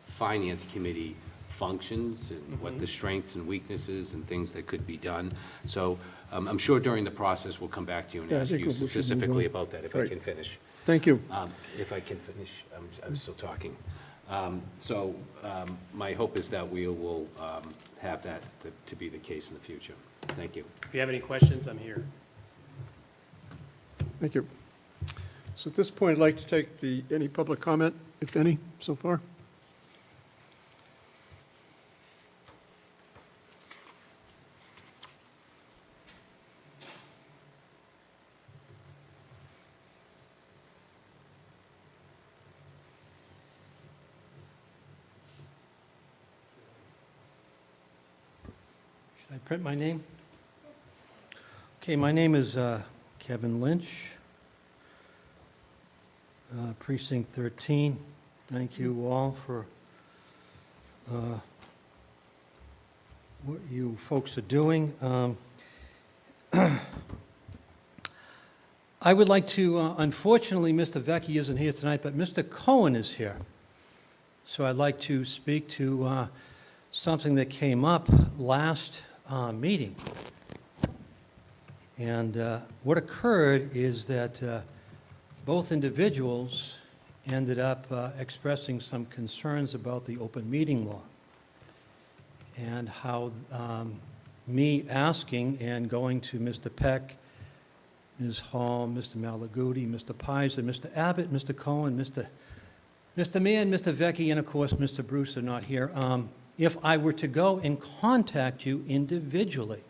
Finance Committee functions and what the strengths and weaknesses and things that could be done. So I'm sure during the process, we'll come back to you and Yeah, I ask think you we should move specifically on. about that, if I Right. can finish. Thank you. If I can finish, I'm still talking. My hope is that we will have that to be the case in the future. Thank you. If you have any questions, I'm here. Thank you. So at this point, I'd like to take any public comment, if any, so far. Should I print my name? Okay, my name is Kevin Lynch, Precinct 13. Thank you all for what you folks are doing. I would like to, unfortunately, Mr. Vecchi isn't here tonight, but Mr. Cohen is here. So I'd like to speak to something that came up last meeting. And what occurred is that both individuals ended up expressing some concerns about the open meeting law and how me asking and going to Mr. Peck Ms. Hall, Mr. Malaguti, Mr. Pizer, Mr. Abbott, Mr. Cohen, Mr. Mann, Mr. Vecchi, and of course, Mr. Bruce are not here. If I were to go and contact you individually,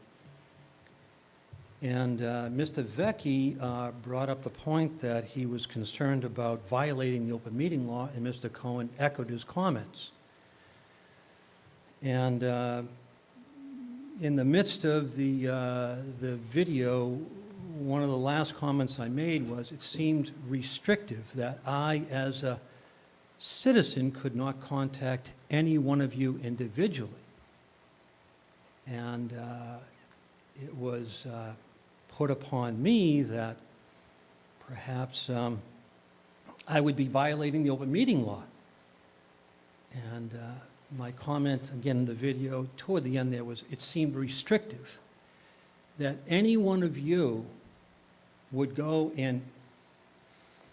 and Mr. Vecchi brought up the point that he was concerned about violating the open meeting law, and Mr. Cohen echoed his comments. And in the midst of the video, one of the last comments I made was it seemed restrictive that I, as a citizen, could not contact any one of you individually. And it was put upon me that perhaps I would be violating the open meeting law. And my comment, again, in the video, toward the end there was, it seemed restrictive that any one of you would go and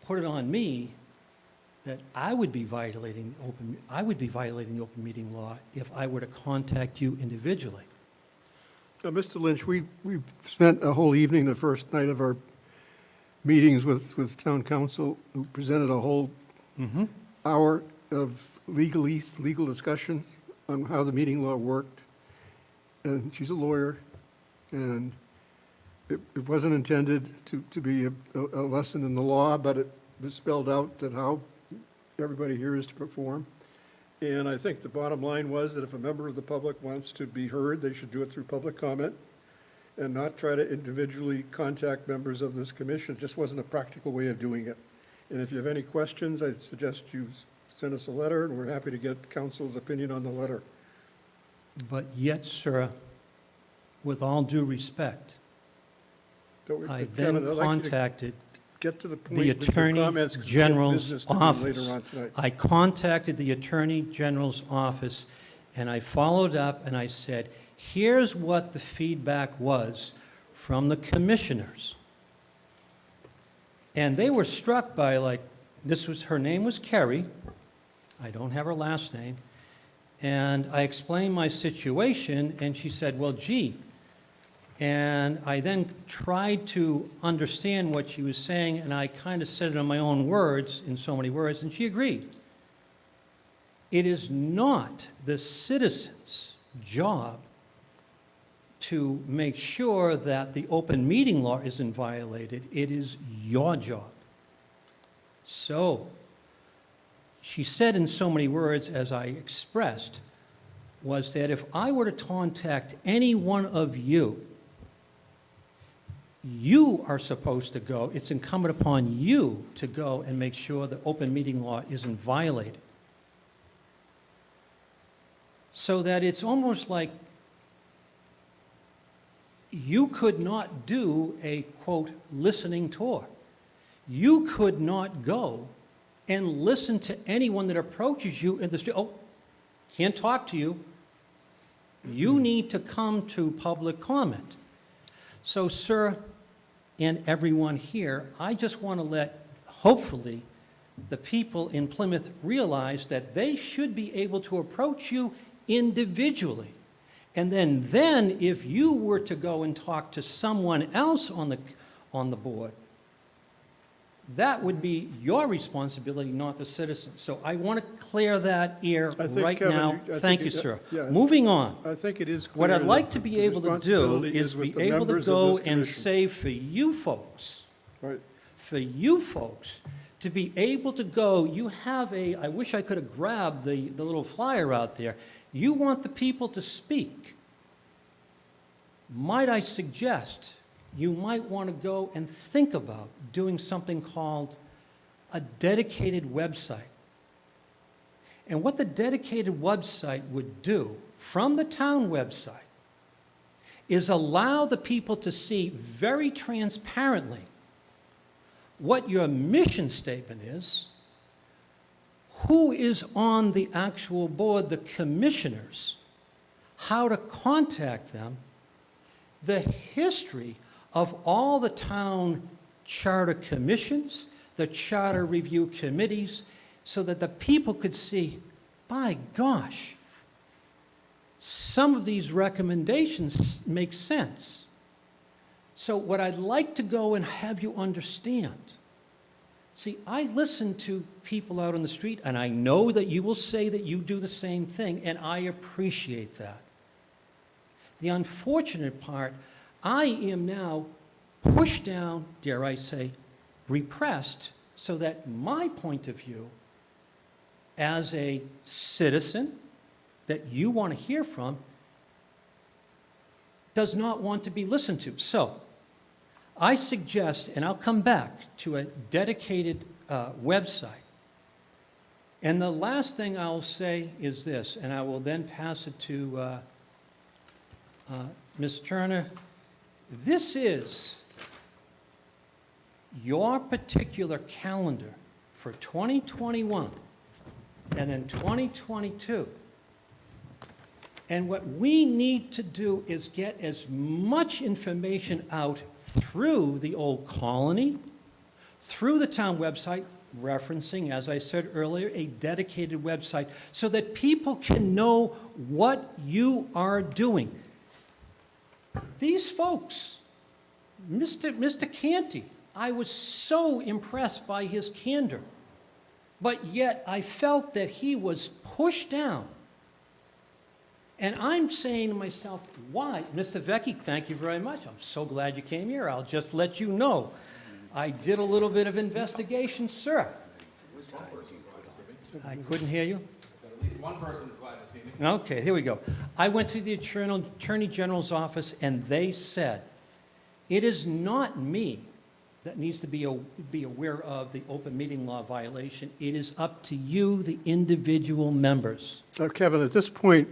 put it on me that I would be violating the open meeting law if I were to contact you individually. Mr. Lynch, we spent a whole evening, the first night of our meetings with town council, who presented a whole hour of legal discussion on how the meeting law worked. And she's a lawyer, and it wasn't intended to be a lesson in the law, but it was spelled out that how everybody here is to perform. And I think the bottom line was that if a member of the public wants to be heard, they should do it through public comment and not try to individually contact members of this commission. It just wasn't a practical way of doing it. And if you have any questions, I suggest you send us a letter, and we're happy to get council's opinion on the letter. But yet, sir, with all due respect, I then Kevin, I'd like you to contacted get to the point the with your Attorney comments, 'cause we have General's business to do office. later on tonight. I contacted the Attorney General's office, and I followed up, and I said, here's what the feedback was from the commissioners. And they were struck by, like, her name was Kerry. I don't have her last name. And I explained my situation, and she said, well, gee. And I then tried to understand what she was saying, and I kind of said it in my own words, in so many words, and she agreed. It is not the citizens' job to make sure that the open meeting law isn't violated. It is your job. So, she said in so many words, as I expressed, was that if I were to contact any one of you, you are supposed to go, it's incumbent upon you to go and make sure the open meeting law isn't violated. So that it's almost like you could not do a, quote, listening tour. You could not go and listen to anyone that approaches you in the street. Oh, can't talk to you. You need to come to public comment. So, sir, and everyone here, I just want to let, hopefully, the people in Plymouth realize that they should be able to approach you individually. And then if you were to go and talk to someone else on the board, that would be your responsibility, not the citizens. So I want to clear that air I think, right Kevin, now. I think Thank you, it- sir. yeah, Moving on. I think it is clear. What I'd like that to be the able to do responsibility is with be the able to members of go this and commission. say for you folks, Right. to be able to go, you have I wish I could have grabbed the little flyer out there. You want the people to speak. Might I suggest you might want to go and think about doing something called a dedicated website. And what the dedicated website would do from the town website is allow the people to see very transparently what your mission statement is, who is on the actual board, the commissioners, how to contact them, the history of all the town charter commissions, the charter review committees, so that the people could see, by gosh, some of these recommendations make sense. So what I'd like to go and have you understand, see, I listen to people out on the street, and I know that you will say that you do the same thing, and I appreciate that. The unfortunate part, I am now pushed down, dare I say, repressed, so that my point of view as a citizen that you want to hear from does not want to be listened to. So I suggest, and I'll come back to a dedicated website. And the last thing I'll say is this, and I will then pass it to Ms. Turner. This is your particular calendar for 2021 and then 2022. And what we need to do is get as much information out through the Old Colony, through the town website, referencing, as I said earlier, a dedicated website, so that people can know what you are doing. These folks, Mr. Canty, I was so impressed by his candor, but yet I felt that he was pushed down. And I'm saying to myself, why? Mr. Vecchi, thank you very much. I'm so glad you came here. I'll just let you know. I did a little bit of investigation, sir. I couldn't hear you? At least one person is glad to see me. Okay, here we go. I went to the Attorney General's office, and they said, it is not me that needs to be aware of the open meeting law violation. It is up to you, the individual members. Kevin, at this point,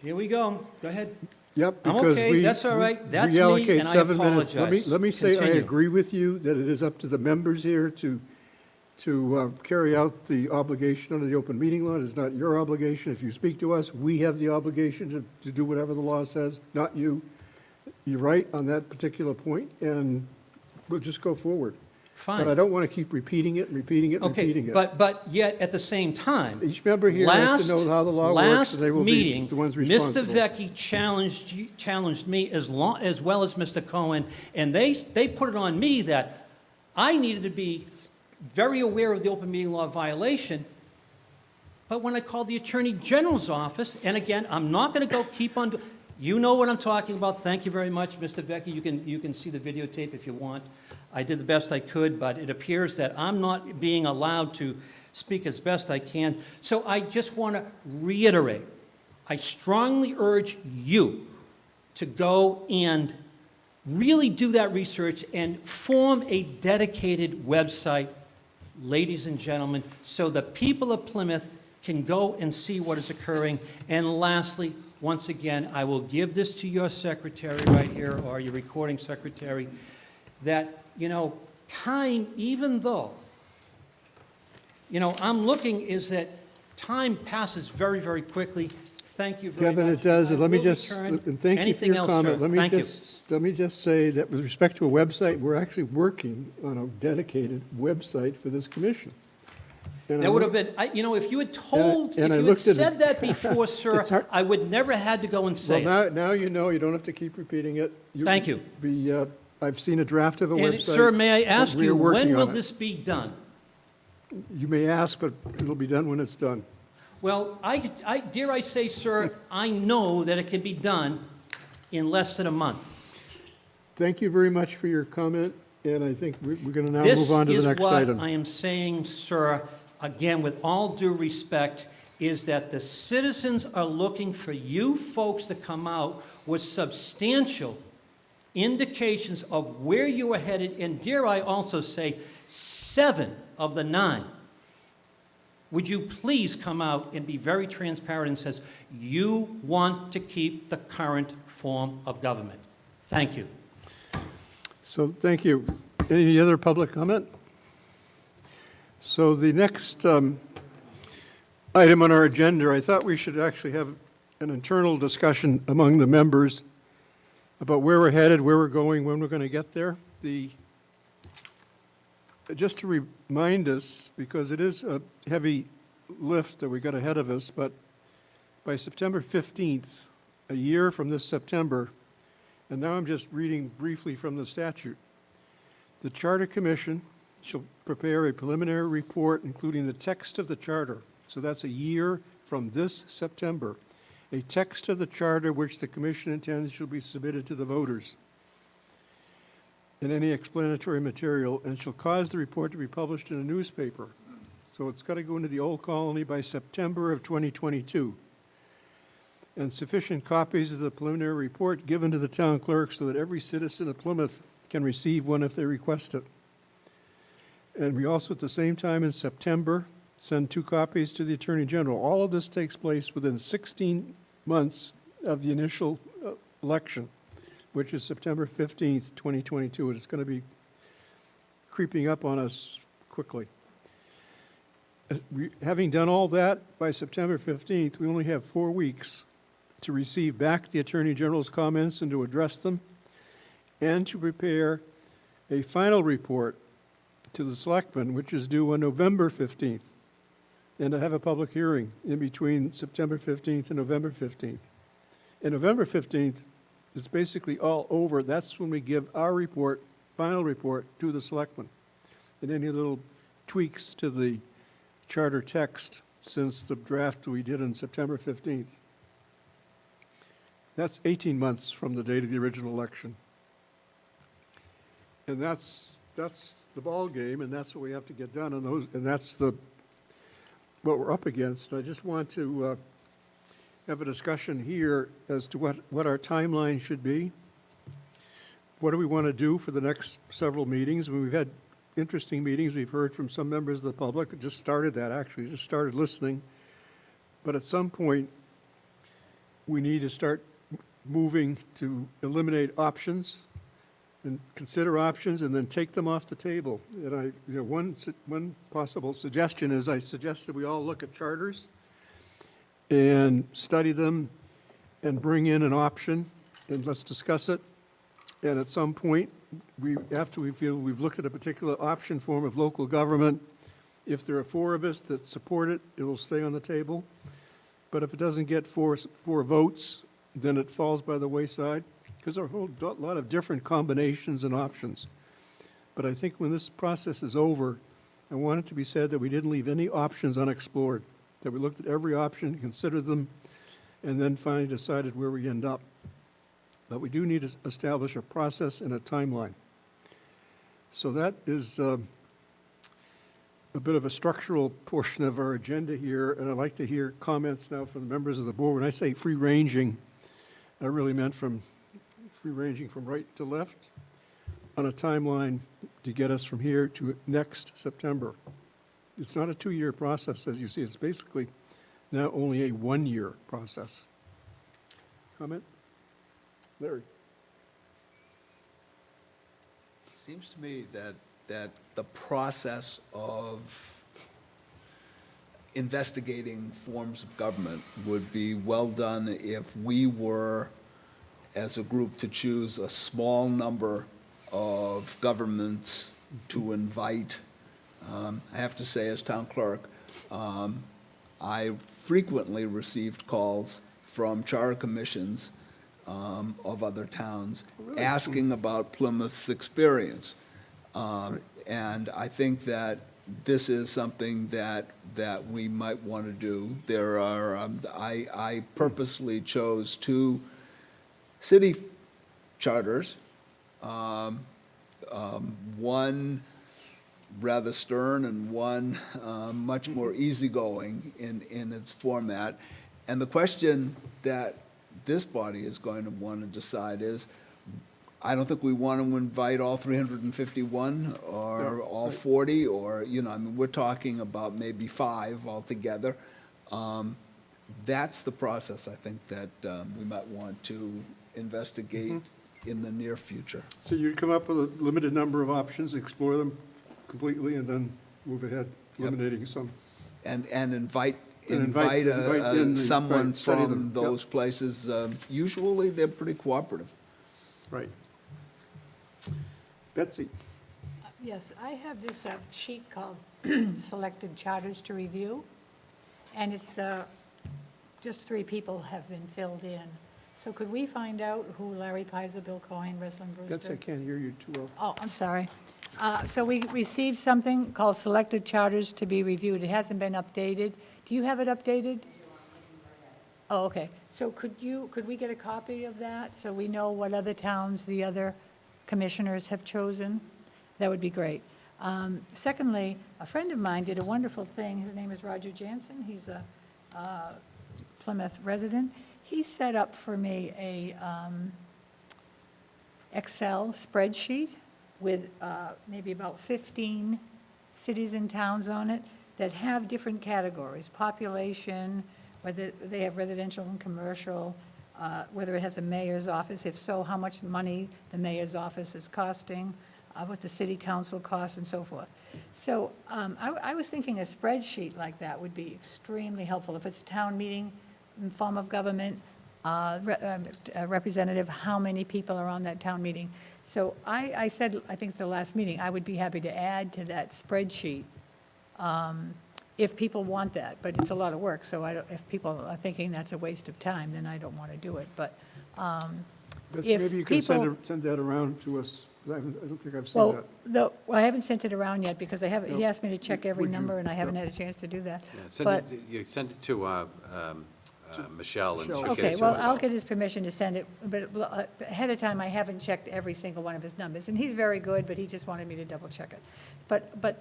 Here we go. Go ahead. yep, I'm because okay, we... that's all right. That's me, reallocate and I 7 minutes. apologize. Let me say I Continue. agree with you that it is up to the members here to carry out the obligation under the open meeting law. It is not your obligation. If you speak to us, we have the obligation to do whatever the law says, not you. You're right on that particular point, and we'll just go forward. But I Fine. don't want to keep repeating it, repeating it, Okay, repeating it. but yet, at the same time, Each member here has to know how the law works, and they will be the ones responsible. Mr. Vecchi challenged me as well as Mr. Cohen, and they put it on me that I needed to be very aware of the open meeting law violation. But when I called the Attorney General's office, and again, I'm not going to go keep on, you know what I'm talking about. Thank you very much, Mr. Vecchi. You can see the videotape if you want. I did the best I could, but it appears that I'm not being allowed to speak as best I can. So I just want to reiterate, I strongly urge you to go and really do that research and form a dedicated website, ladies and gentlemen, so the people of Plymouth can go and see what is occurring. And lastly, once again, I will give this to your secretary right here, or your recording secretary, that, time, even though, I'm looking, is that time passes very, very quickly. Thank you very much. Kevin, it does, and I let me will just, return. and thank you for Anything your else, comment. sir? Thank you. Let me just say that with respect to a website, we're actually working on a dedicated website for this commission. And I That would have look- been, if you had told, if and I you had looked at it. said that before, sir, It's hard- I would never had to go and say it. Well, now you know, you don't have to keep repeating it. Thank you. I've seen a draft of a And, website. sir, may I ask We are you, working when will on it. this be done? You may ask, but it'll be done when it's done. Well, dare I say, sir, I know that it can be done in less than a month. Thank you very much for your comment, and I think we're going to now move on to the next This is item. what I am saying, sir, again, with all due respect, is that the citizens are looking for you folks to come out with substantial indications of where you are headed, and dare I also say, 7 of the 9. Would you please come out and be very transparent and says, you want to keep the current form of government? Thank you. So, thank you. Any other public comment? So the next item on our agenda, I thought we should actually have an internal discussion among the members about where we're headed, where we're going, when we're going to get there. Just to remind us, because it is a heavy lift that we got ahead of us, but by September 15th, a year from this September, And now I'm just reading briefly from the statute. The Charter Commission shall prepare a preliminary report, including the text of the charter. So that's a year from this September. A text of the charter which the commission intends shall be submitted to the voters, and any explanatory material, and shall cause the report to be published in a newspaper. So it's got to go into the Old Colony by September of 2022. And sufficient copies of the preliminary report given to the town clerk so that every citizen of Plymouth can receive one if they request it. And we also, at the same time in September, send 2 copies to the Attorney General. All of this takes place within 16 months of the initial election, which is September 15th, 2022. And it's going to be creeping up on us quickly. Having done all that by September 15th, we only have 4 weeks to receive back the Attorney General's comments and to address them, and to prepare a final report to the Selectmen, which is due on November 15th, and to have a public hearing in between September 15th and November 15th. And November 15th, it's basically all over. That's when we give our report, final report, to the Selectmen. And any little tweaks to the charter text since the draft we did on September 15th. That's 18 months from the date of the original election. And that's the ball game, and that's what we have to get done, and that's what we're up against. I just want to have a discussion here as to what our timeline should be. What do we want to do for the next several meetings? I mean, we've had interesting meetings. We've heard from some members of the public. It just started that, actually, just started listening. But at some point, we need to start moving to eliminate options and consider options and then take them off the table. And one possible suggestion is I suggested we all look at charters and study them and bring in an option and let's discuss it. And at some point, after we feel we've looked at a particular option form of local government, if there are 4 of us that support it, it will stay on the table. But if it doesn't get four votes, then it falls by the wayside, because there are a whole lot of different combinations and options. But I think when this process is over, I want it to be said that we didn't leave any options unexplored, that we looked at every option, considered them, and then finally decided where we end up. But we do need to establish a process and a timeline. So that is a bit of a structural portion of our agenda here, and I'd like to hear comments now from the members of the board. When I say free-ranging, I really meant from free-ranging from right to left on a timeline to get us from here to next September. It's not a 2-year process, as you see. It's basically now only a 1-year process. Comment? Larry? Seems to me that the process of investigating forms of government would be well done if we were, as a group, to choose a small number of governments to invite. I have to say, as town clerk, I frequently received calls from charter commissions of other towns asking about Plymouth's experience. And I think that this is something that we might want to do. There are, I purposely chose 2 city charters, one rather stern and one much more easygoing in its format. And the question that this body is going to want to decide is, I don't think we want to invite all 351 or all 40, or, I mean, we're talking about maybe 5 altogether. That's the process, I think, that we might want to investigate in the near future. So you'd come up with a limited number of options, explore them completely, and then move ahead, eliminating some. And invite invite in someone right, study from them. those places. Usually, they're pretty cooperative. Right. Betsy? Yes, I have this sheet called Selected Charters to Review, and it's just 3 people have been filled in. So could we find out who Larry Pizer, Bill Cohen, Ruslin That's, I Brewster? can't hear you too well. Oh, I'm sorry. So we received something called Selected Charters to be reviewed. It hasn't been updated. Do you have it updated? Oh, okay. So could we get a copy of that so we know what other towns the other commissioners have chosen? That would be great. Secondly, a friend of mine did a wonderful thing. His name is Roger Jansen. He's a Plymouth resident. He set up for me a Excel spreadsheet with maybe about 15 cities and towns on it that have different categories: population, whether they have residential and commercial, whether it has a mayor's office, if so, how much money the mayor's office is costing, what the city council costs, and so forth. So I was thinking a spreadsheet like that would be extremely helpful. If it's a town meeting form of government, a representative, how many people are on that town meeting. So I said, I think it's the last meeting, I would be happy to add to that spreadsheet if people want that, but it's a lot of work, so if people are thinking that's a waste of time, then I don't want to do it, but if Maybe you can people- send that around to us, 'cause I don't think I've seen Well, that. I haven't sent it around yet, because he No. asked me to check every Would you- number, and I haven't had a chance to do that. Yeah, But- you send it to Michelle, and she'll Michelle. get Okay, it to well, us I'll all. get his permission to send it, but ahead of time, I haven't checked every single one of his numbers. And he's very good, but he just wanted me to double check it.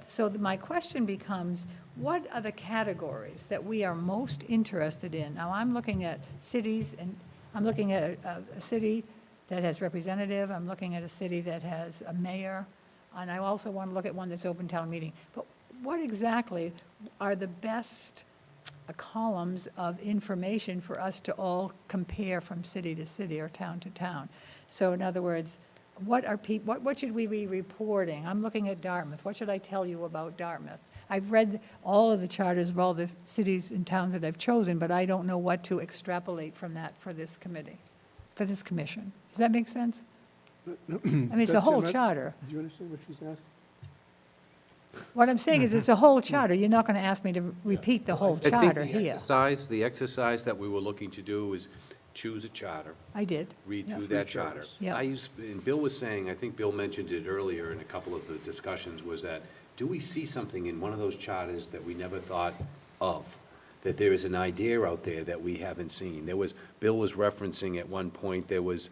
So my question becomes, what are the categories that we are most interested in? Now, I'm looking at cities, and I'm looking at a city that has representative, I'm looking at a city that has a mayor, and I also want to look at one that's open town meeting. But what exactly are the best columns of information for us to all compare from city to city or town to town? So in other words, what should we be reporting? I'm looking at Dartmouth. What should I tell you about Dartmouth? I've read all of the charters of all the cities and towns that I've chosen, but I don't know what to extrapolate from that for this committee, for this commission. Does that make sense? I mean, it's a That's- whole that- charter. Do you understand what she's asking? What I'm saying is, it's a whole charter. You're not going to ask me to repeat the whole I think charter the here. exercise that we were looking to do is choose a charter, I did. read Yeah. through that charter. Yeah. And Bill was saying, I think Bill mentioned it earlier in a couple of the discussions, was that, do we see something in one of those charters that we never thought of? That there is an idea out there that we haven't seen? Bill was referencing at one point, there was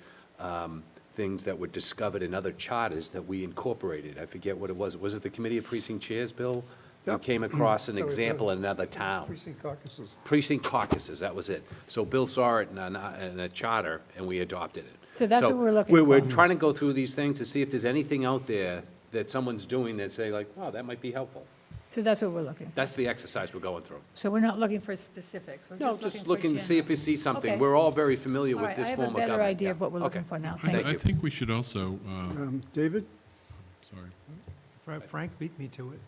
things that were discovered in other charters that we incorporated. I forget what it was. Was it the Committee of Precinct Chairs, Bill? We Yep. came across an So it's example in another town. Precinct caucuses. Precinct caucuses, that was it. So Bill saw it in a charter, and we adopted it. So that's what we're looking We're for. trying to go through these things to see if there's anything out there that someone's doing that say like, wow, that might be helpful. So that's what we're looking for. That's the exercise we're going through. So we're not looking for specifics. We're No, just just for looking to see if general. we see something. Okay. We're all very familiar All with right, this I have form a of better government. idea Yeah. of what we're looking Okay. for now. Thank Thank you. you. I think we should also, David? sorry, Frank beat me to it.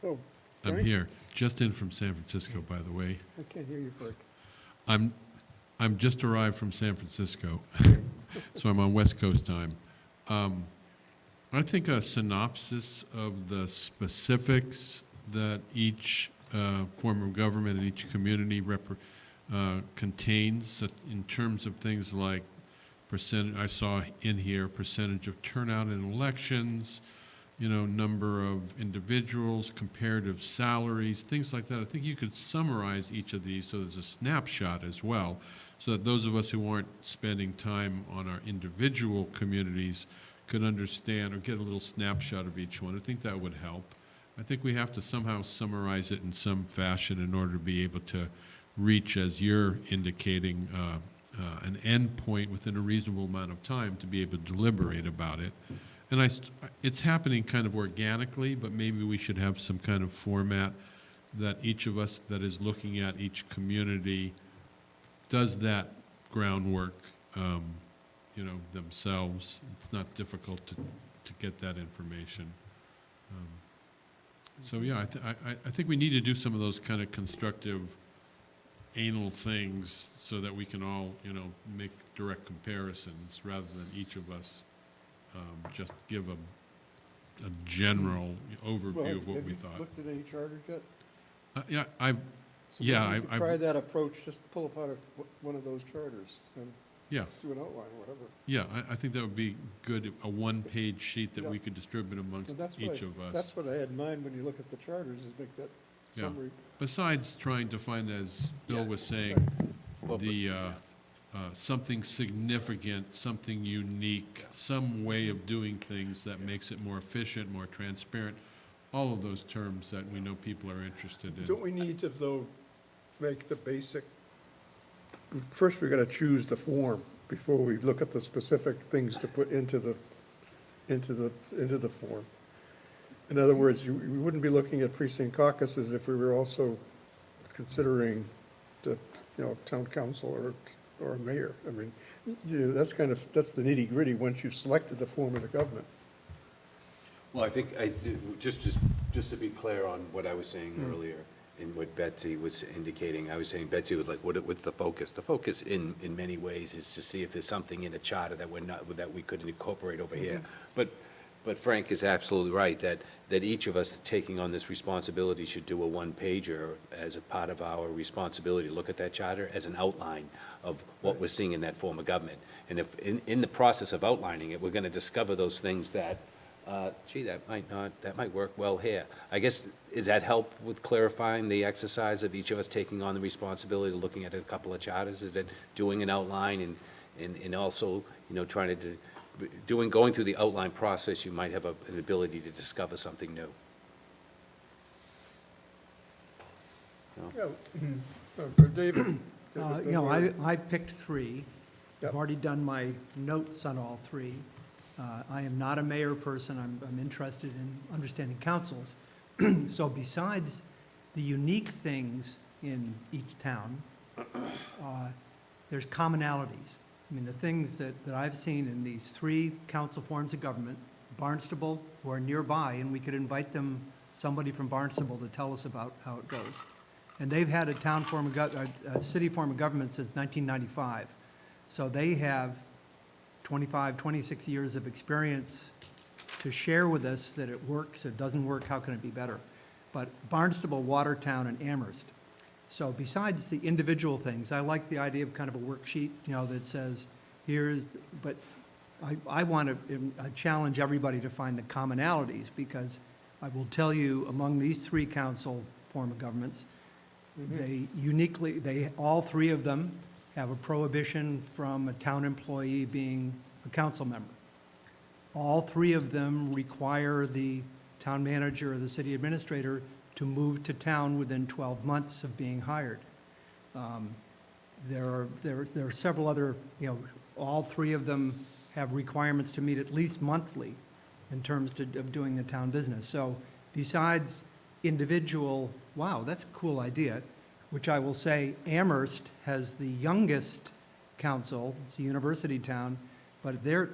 Oh, I'm Frank? here, just in from San Francisco, by the way. I can't hear you, Frank. I'm just arrived from San Francisco, so I'm on West Coast time. I think a synopsis of the specifics that each form of government and each community contains in terms of things like I saw in here, percentage of turnout in elections, number of individuals, comparative salaries, things like that. I think you could summarize each of these so there's a snapshot as well, so that those of us who aren't spending time on our individual communities could understand or get a little snapshot of each one. I think that would help. I think we have to somehow summarize it in some fashion in order to be able to reach, as you're indicating, an end point within a reasonable amount of time to be able to deliberate about it. And it's happening kind of organically, but maybe we should have some kind of format that each of us that is looking at each community does that groundwork, themselves. It's not difficult to get that information. So yeah, I think we need to do some of those kind of constructive anal things so that we can all, make direct comparisons rather than each of us just give a general overview of what we thought. Have you looked at any charters yet? Yeah, So Yeah, maybe you could I- try that approach, just pull apart one of those charters and Yeah, do an outline or whatever. yeah, I think that would be good, a one-page sheet that Yeah. we could distribute amongst And that's each of us. That's what I had in mind when you look at the charters, is make that Yeah. summary. Besides trying to find, as Bill was saying, the, something significant, something unique, some way of doing things that makes it more efficient, more transparent, all of those terms that we know people are interested in. Don't we need to, though, make the basic, first we gotta choose the form before we look at the specific things to put into the form. In other words, we wouldn't be looking at precinct caucuses if we were also considering the, town council or a mayor. I mean, that's that's the nitty gritty once you've selected the form of the government. Well, I think, just to be clear on what I was saying earlier, and what Betsy was indicating, I was saying, Betsy was like, what's the focus? The focus in many ways is to see if there's something in a charter that that we could incorporate over here. But Frank is absolutely right, that each of us taking on this responsibility should do a one-pager as a part of our responsibility, to look at that charter as an outline of what we're seeing in that form of government. And if, in the process of outlining it, we're gonna discover those things that, gee, that might work well here. I guess, does that help with clarifying the exercise of each of us taking on the responsibility of looking at a couple of charters? Is it doing an outline and also, trying to going through the outline process, you might have an ability to discover something new. David? I picked three. Yep. I've already done my notes on all three. I am not a mayor person. I'm interested in understanding councils. So besides the unique things in each town, there's commonalities. I mean, the things that I've seen in these three council forms of government, Barnstable, who are nearby, and we could invite them, somebody from Barnstable, to tell us about how it goes. And they've had a city form of government since 1995. So they have 25, 26 years of experience to share with us that it works, it doesn't work, how can it be better? But Barnstable, Watertown, and Amherst. So besides the individual things, I like the idea of kind of a worksheet, that says, but I want to challenge everybody to find the commonalities, because I will tell you, among these three council form of governments, all three of them have a prohibition from a town employee being a council member. All three of them require the town manager or the city administrator to move to town within 12 months of being hired. There are several other, all three of them have requirements to meet at least monthly in terms of doing the town business. So besides individual, wow, that's a cool idea, which I will say Amherst has the youngest council. It's a university town, but their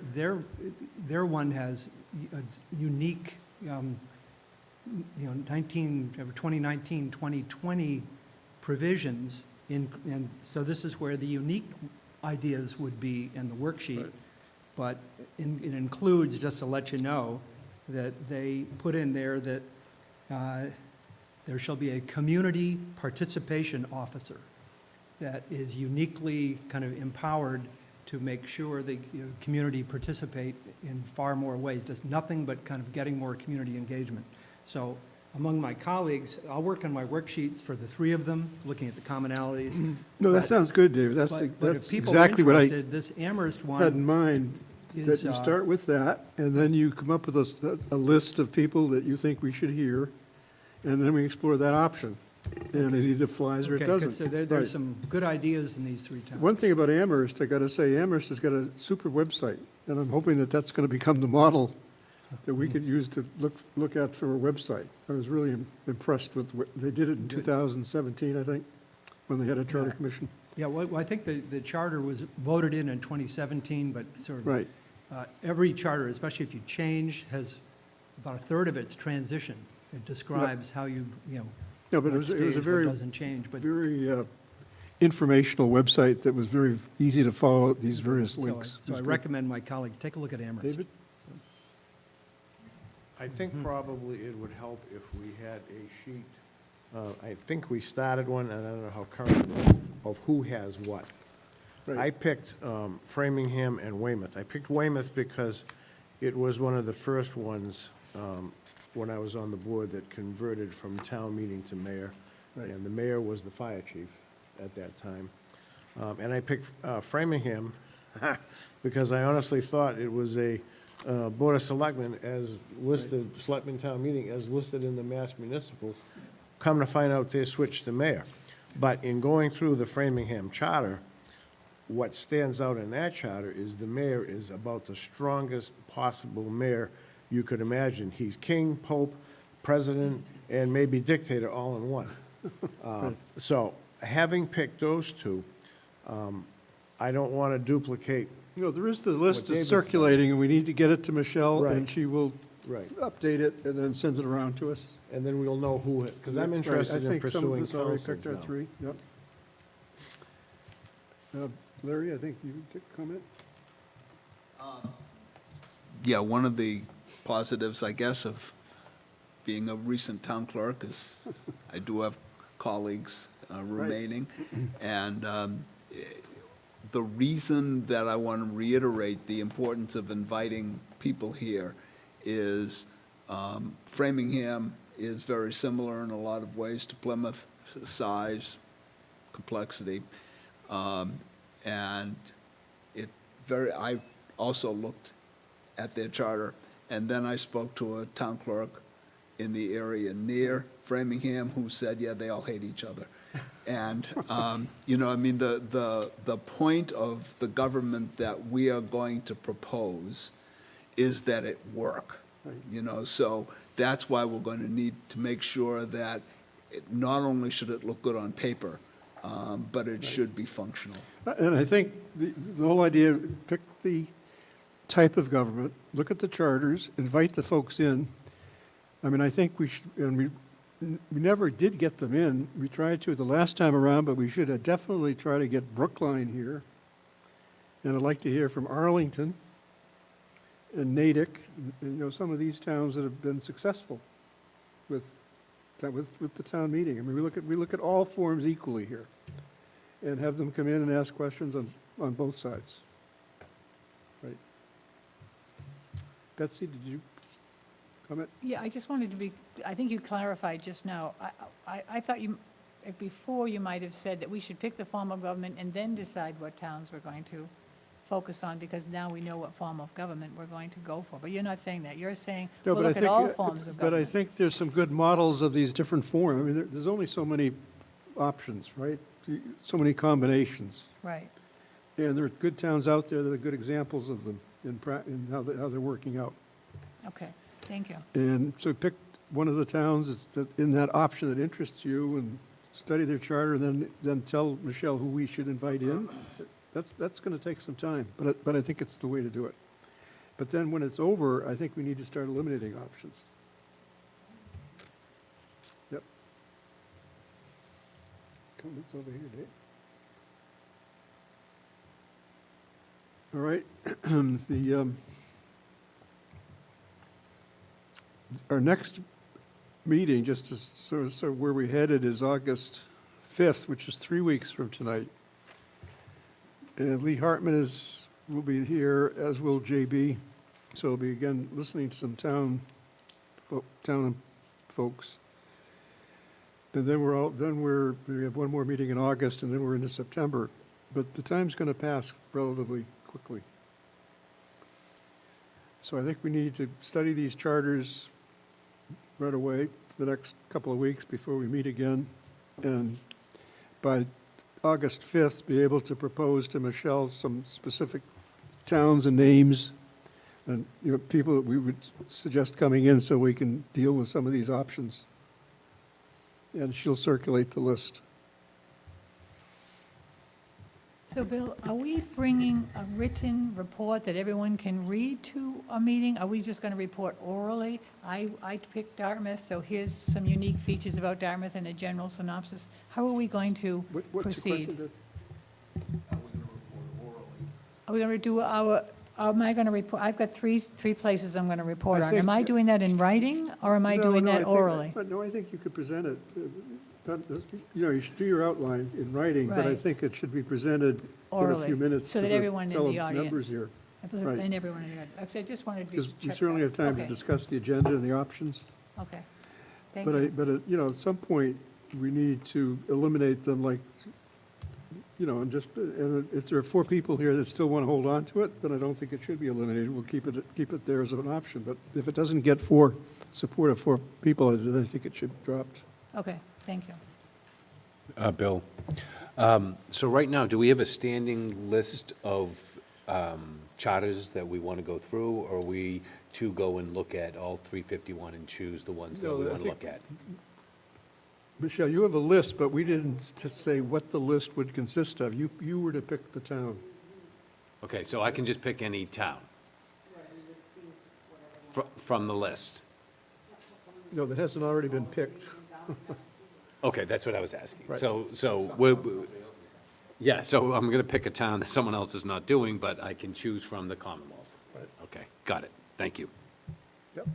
one has a unique 2019, 2020 provisions and so this is where the unique ideas would be in the worksheet. Right. But it includes, just to let you know, that they put in there that there shall be a community participation officer that is uniquely kind of empowered to make sure the community participate in far more ways. Just nothing but kind of getting more community engagement. So among my colleagues, I'll work on my worksheets for the three of them, looking at the commonalities. No, that But- sounds good, David. But if That's people are exactly what I interested, this Amherst had in one mind, that is, you start with that, and then you come up with a list of people that you think we should hear, and then we explore that option. And it either flies or it okay, good. doesn't. So there's Right. some good ideas in these three towns. One thing about Amherst, I got to say, Amherst has got a super website, and I'm hoping that that's going to become the model that we could use to look at for a website. I was really impressed with, they did it in 2017, I think, when they had a charter Yeah. commission. Yeah, well, I think the charter was voted in 2017, but sort of. Right. Every charter, especially if you change, has about a third of its transition. It describes how No, but it what was a stays, what very, doesn't change, but. very informational website that was very easy to follow these various So links. I recommend my colleagues take a look at Amherst. David? I think probably it would help if we had a sheet I think we started one, and I don't know how current, of who has what. Right. I picked Framingham and Weymouth. I picked Weymouth because it was one of the first ones when I was on the board that converted from town meeting to mayor. Right. And the mayor was the fire chief at that time. And I picked Framingham because I honestly thought it was a Board of Selectmen as listed, Selectmen Town Meeting as listed in the Mass Municipal. Come to find out, they switched to mayor. But in going through the Framingham Charter, what stands out in that charter is the mayor is about the strongest possible mayor you could imagine. He's king, pope, president, and maybe dictator all in one. So, having picked those two, I don't want to duplicate. You know, there is the list What that's David's done. circulating, and we need to get it to Michelle, and Right. she will Right. update it and then send it around to us. And then we'll know who, because I'm Right, interested in I think some of pursuing us already councils picked our now. three, yep. Larry, I think you took comment? Yeah, one of the positives, I guess, of being a recent town clerk is I do have colleagues remaining. And the reason that I want to reiterate the importance of inviting people here is Framingham is very similar in a lot of ways to Plymouth, size, complexity. And I also looked at their charter, and then I spoke to a town clerk in the area near Framingham who said, yeah, they all hate each other. And, you know, I mean, the point of the government that we are going to propose is that it work. You know, so that's why we're going to need to make sure that not only should it look good on paper, but it should be functional. And I think the whole idea, pick the type of government, look at the charters, invite the folks in. I mean, I think we should, and we never did get them in. We tried to the last time around, but we should have definitely tried to get Brookline here. And I'd like to hear from Arlington and Natick, and, you know, some of these towns that have been successful with the town meeting. I mean, we look at all forms equally here, and have them come in and ask questions on both sides. Right. Betsy, did you comment? Yeah, I just wanted to be, I think you clarified just now. I thought before you might have said that we should pick the form of government and then decide what towns we're going to focus on, because now we know what form of government we're going to go for. But you're not saying that. You're saying No, we'll but I look at think- all forms of But I government. think there's some good models of these different forms. I mean, there's only so many options, right? So many combinations. Right. And there are good towns out there that are good examples of them in how they're working out. Okay, thank you. And so pick one of the towns in that option that interests you and study their charter, and then tell Michelle who we should invite in. That's going to take some time, but I think it's the way to do it. But then when it's over, I think we need to start eliminating options. Yep. Comments over here, Dave? All right. Our next meeting, just to sort of where we headed, is August 5th, which is 3 weeks from tonight. And Lee Hartman will be here, as will JB. So we'll be again listening to some town folks. And then we have one more meeting in August, and then we're into September. But the time's going to pass relatively quickly. So I think we need to study these charters right away for the next couple of weeks before we meet again. And by August 5th, be able to propose to Michelle some specific towns and names and, you know, people that we would suggest coming in so we can deal with some of these options. And she'll circulate the list. So, Bill, are we bringing a written report that everyone can read to a meeting? Are we just going to report orally? I picked Dartmouth, so here's some unique features about Dartmouth and a general synopsis. How are we going to What's the proceed? question? Are we going to report orally? Are we going to do our am I going to report, I've got three places I'm going to report I on. Am think- I doing that in writing, or am I No, doing no, that think- orally? No, I think you could present it. You should do your outline in writing, but I Right. think it should be presented in a Orally, few minutes so to that the everyone in the fellow audience- members here. Right. And everyone, in the- actually, I just wanted to be Because we checked certainly out. have time to Okay, discuss the agenda and the options. Okay, thank But you. at some point, we need to eliminate them, like, and if there are 4 people here that still want to hold on to it, then I don't think it should be eliminated. We'll keep it there as an option. But if it doesn't get support of 4 people, then I think it should be dropped. Okay, thank you. Bill, so right now, do we have a standing list of charters that we want to go through, or are we to go and look at all 351 and choose the ones that No, we I want to think- look at? Michelle, you have a list, but we didn't say what the list would consist of. You were to pick the town. Okay, so I can just pick any town? From the list? No, that hasn't already been picked. Okay, that's what I was asking. Right. Yeah, so I'm going to pick a town that someone else is not doing, but I can choose from the Commonwealth. Right. Okay, got it. Thank you. Yep.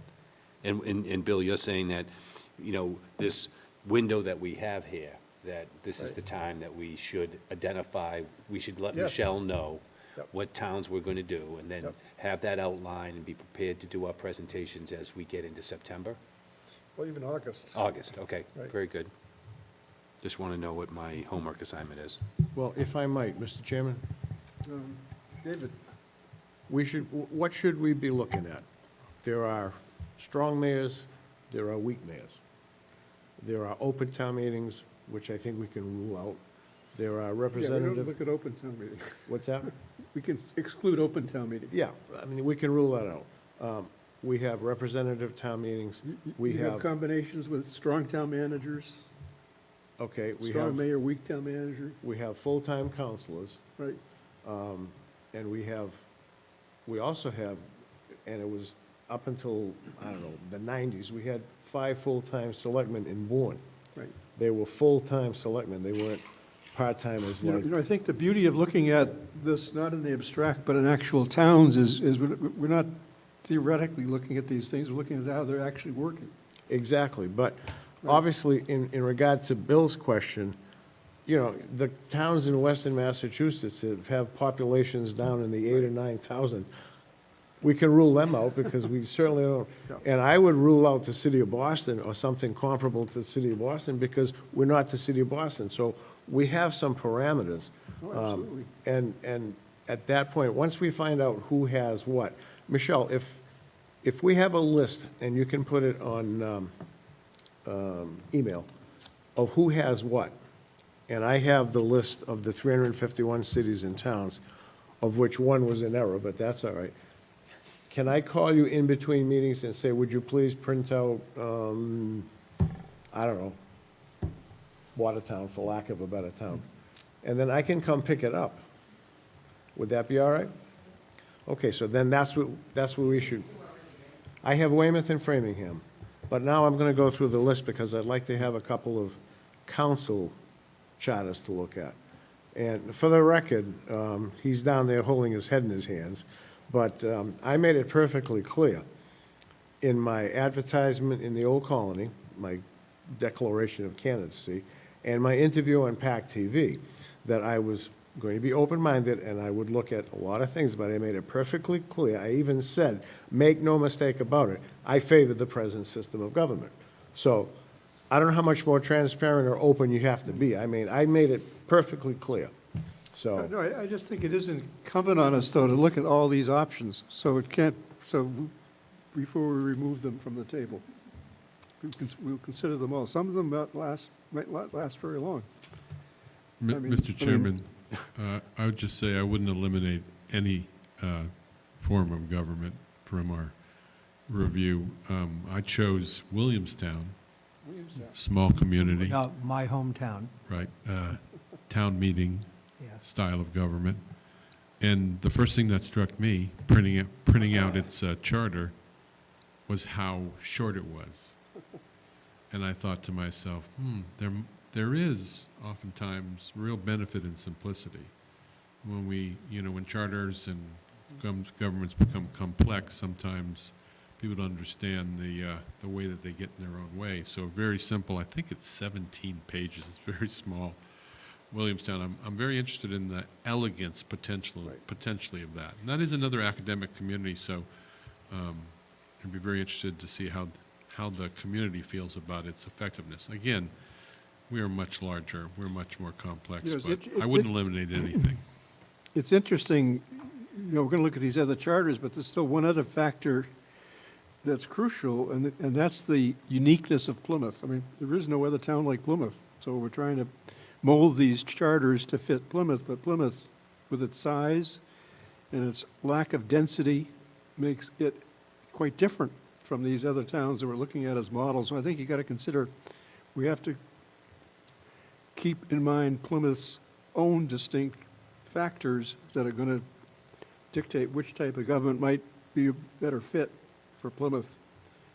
And Bill, you're saying that, this window that we have here, that this is Right. the time that we should identify, we should let Yes. Michelle know Yep. what towns we're going to do, and then Yep. have that outline and be prepared to do our presentations as we get into September? Well, even August. August, okay, Right. very good. Just want to know what my homework assignment is. Well, if I might, Mr. Chairman, David? what should we be looking at? There are strong mayors, there are weak mayors. There are open town meetings, which I think we can rule out. There are Yeah, we don't representative, look at open town meeting. what's that? We can exclude open town meeting. Yeah, I mean, we can rule that out. We have representative town meetings, we You have have, combinations with strong town managers, okay, strong mayor, weak town manager, we have full-time counselors, right? and we also have, and it was up until, I don't know, the 90s, we had 5 full-time selectmen in Bourne. Right. They were full-time selectmen, they weren't part-timers like, I think the beauty of looking at this, not in the abstract, but in actual towns, is we're not theoretically looking at these things, we're looking at how they're actually working. exactly, but obviously, in regard to Bill's question, the towns in western Massachusetts that have populations down in the 8,000 or 9,000, we can rule them out because we certainly don't. Yeah. And I would rule out the city of Boston or something comparable to the city of Boston because we're not the city of Boston. So we have some parameters. Oh, absolutely. And at that point, once we find out who has what, Michelle, if we have a list, and you can put it on email, of who has what, and I have the list of the 351 cities and towns, of which one was in error, but that's all right. Can I call you in between meetings and say, would you please print out, I don't know, Watertown, for lack of a better town? And then I can come pick it up. Would that be all right? Okay, so then that's what we should. I have Weymouth and Framingham, but now I'm going to go through the list because I'd like to have a couple of council charters to look at. And for the record, he's down there holding his head in his hands, but I made it perfectly clear in my advertisement in the Old Colony, my declaration of candidacy, and my interview on PAC TV, that I was going to be open-minded and I would look at a lot of things, but I made it perfectly clear. I even said, make no mistake about it, I favor the present system of government. So I don't know how much more transparent or open you have to be. I mean, I made it perfectly clear. So, No, I just think it is incumbent on us, though, to look at all these options, before we remove them from the table. We'll consider them all. Some of them might not last very long. Mr. Chairman, I would just say I wouldn't eliminate any form of government from our review. I chose Williamstown, small community, My hometown, right, town meeting yeah. style of government. And the first thing that struck me, printing out its charter, was how short it was. And I thought to myself, there is oftentimes real benefit in simplicity. When when charters and governments become complex, sometimes people don't understand the way that they get in their own way. So very simple, I think it's 17 pages, it's very small. Williamstown, I'm very interested in the elegance potentially of that. And that is another academic community, so I'd be very interested to see how the community feels about its effectiveness. Again, we are much larger, we're much more complex, Yes, but it- I wouldn't eliminate anything. It's interesting, we're going to look at these other charters, but there's still one other factor that's crucial, and that's the uniqueness of Plymouth. I mean, there is no other town like Plymouth, so we're trying to mold these charters to fit Plymouth, but Plymouth, with its size and its lack of density, makes it quite different from these other towns that we're looking at as models. So I think you got to consider, we have to keep in mind Plymouth's own distinct factors that are going to dictate which type of government might be a better fit for Plymouth.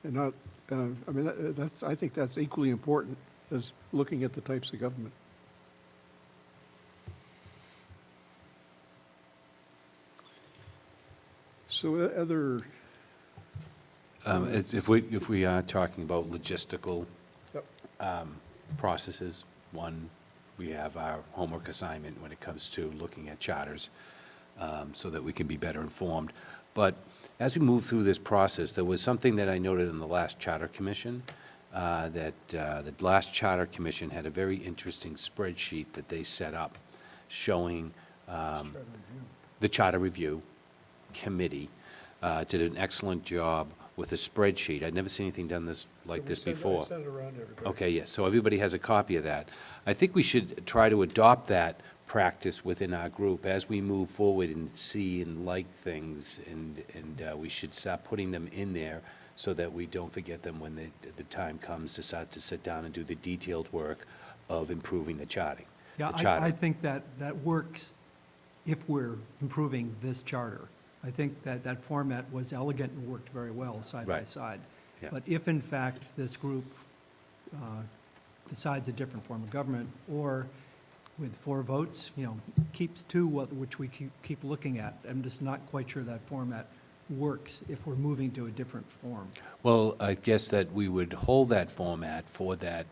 And not, I mean, I think that's equally important as looking at the types of government. So other, If we are talking about logistical Yep. processes, one, we have our homework assignment when it comes to looking at charters, so that we can be better informed. But as we move through this process, there was something that I noted in the last Charter Commission, that the last Charter Commission had a very interesting spreadsheet that they set up showing the Charter Review Committee did an excellent job with a spreadsheet. I'd never seen anything done like this before. Send it around to everybody. Okay, yes, so everybody has a copy of that. I think we should try to adopt that practice within our group as we move forward and see and like things, and we should start putting them in there so that we don't forget them when the time comes to start to sit down and do the detailed work of improving the charting. Yeah, the charter. I think that works if we're improving this charter. I think that format was elegant and worked very well side by Right. side. Yeah. But if in fact this group decides a different form of government, or with 4 votes, keeps to which we keep looking at, I'm just not quite sure that format works if we're moving to a different form. Well, I guess that we would hold that format for that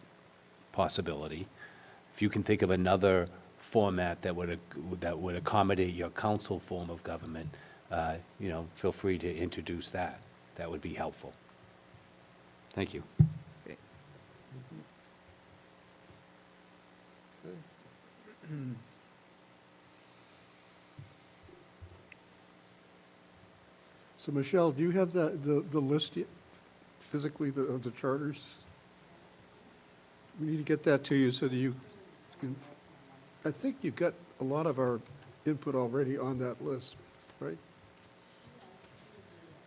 possibility. If you can think of another format that would accommodate your council form of government, feel free to introduce that. That would be helpful. Thank you. So Michelle, do you have the list yet, physically, of the charters? We need to get that to you so that you can, I think you've got a lot of our input already on that list, right?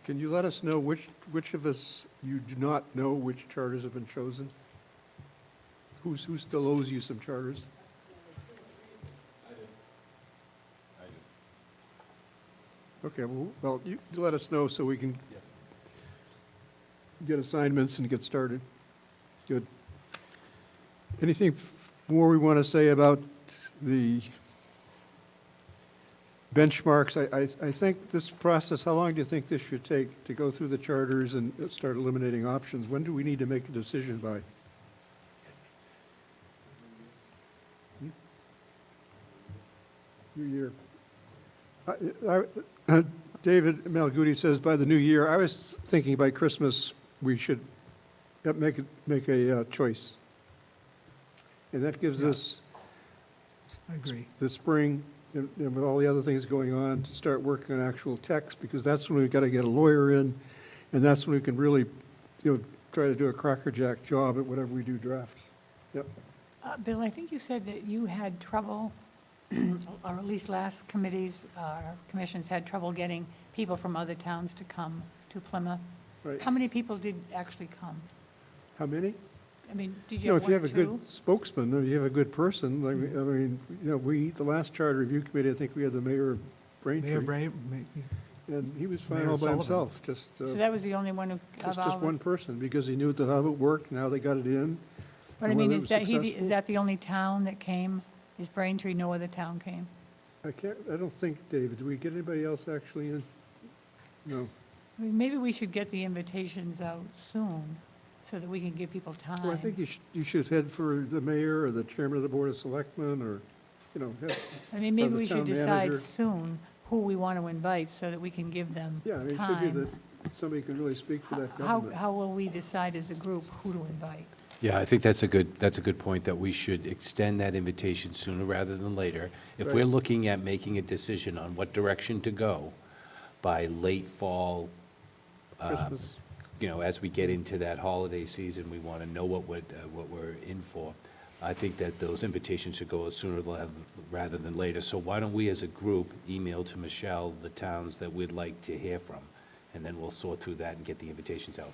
Can you let us know which of us you do not know which charters have been chosen? Who still owes you some charters? Okay, well, you let us know so we can get assignments and get started. Good. Anything more we want to say about the benchmarks? I think this process, how long do you think this should take to go through the charters and start eliminating options? When do we need to make a decision by? New year. David Malguti says by the new year. I was thinking by Christmas, we should make a choice. And that gives us I agree. the spring, and with all the other things going on, to start working on actual text, because that's when we've got to get a lawyer in, and that's when we can really, try to do a crackerjack job at whatever we do draft. Yep. Bill, I think you said that you had trouble, or at least last commissions had trouble getting people from other towns to come to Plymouth. Right. How many people did actually come? How many? I mean, did you have If you one have or a good two? spokesman, or you have a good person, the last charter review committee, I think we had the mayor of Braintree. Mayor Bray, And he was fine Mayor all by Sullivan. himself, just So that was the only one of just all one the... person, because he knew how it worked, now they got it in. But I and mean, whether it is was that successful. is that the only town that came? Is Braintree, no other town came? I don't think, David, do we get anybody else actually in? No. I mean, maybe we should get the invitations out soon, so that we can give people time. Well, I think you should head for the mayor or the chairman of the board of selectmen, or, head. I mean, maybe the we should town decide manager. soon who we want to invite, so that we can give them Yeah, I mean, it should be time. that somebody can really speak for that How, government. how will we decide as a group who to invite? Yeah, I think that's a good point, that we should extend that invitation sooner rather than later. If we're Right. looking at making a decision on what direction to go by late fall, Christmas. as we get into that holiday season, we want to know what we're in for. I think that those invitations should go out sooner rather than later. So why don't we, as a group, email to Michelle the towns that we'd like to hear from, and then we'll sort through that and get the invitations out.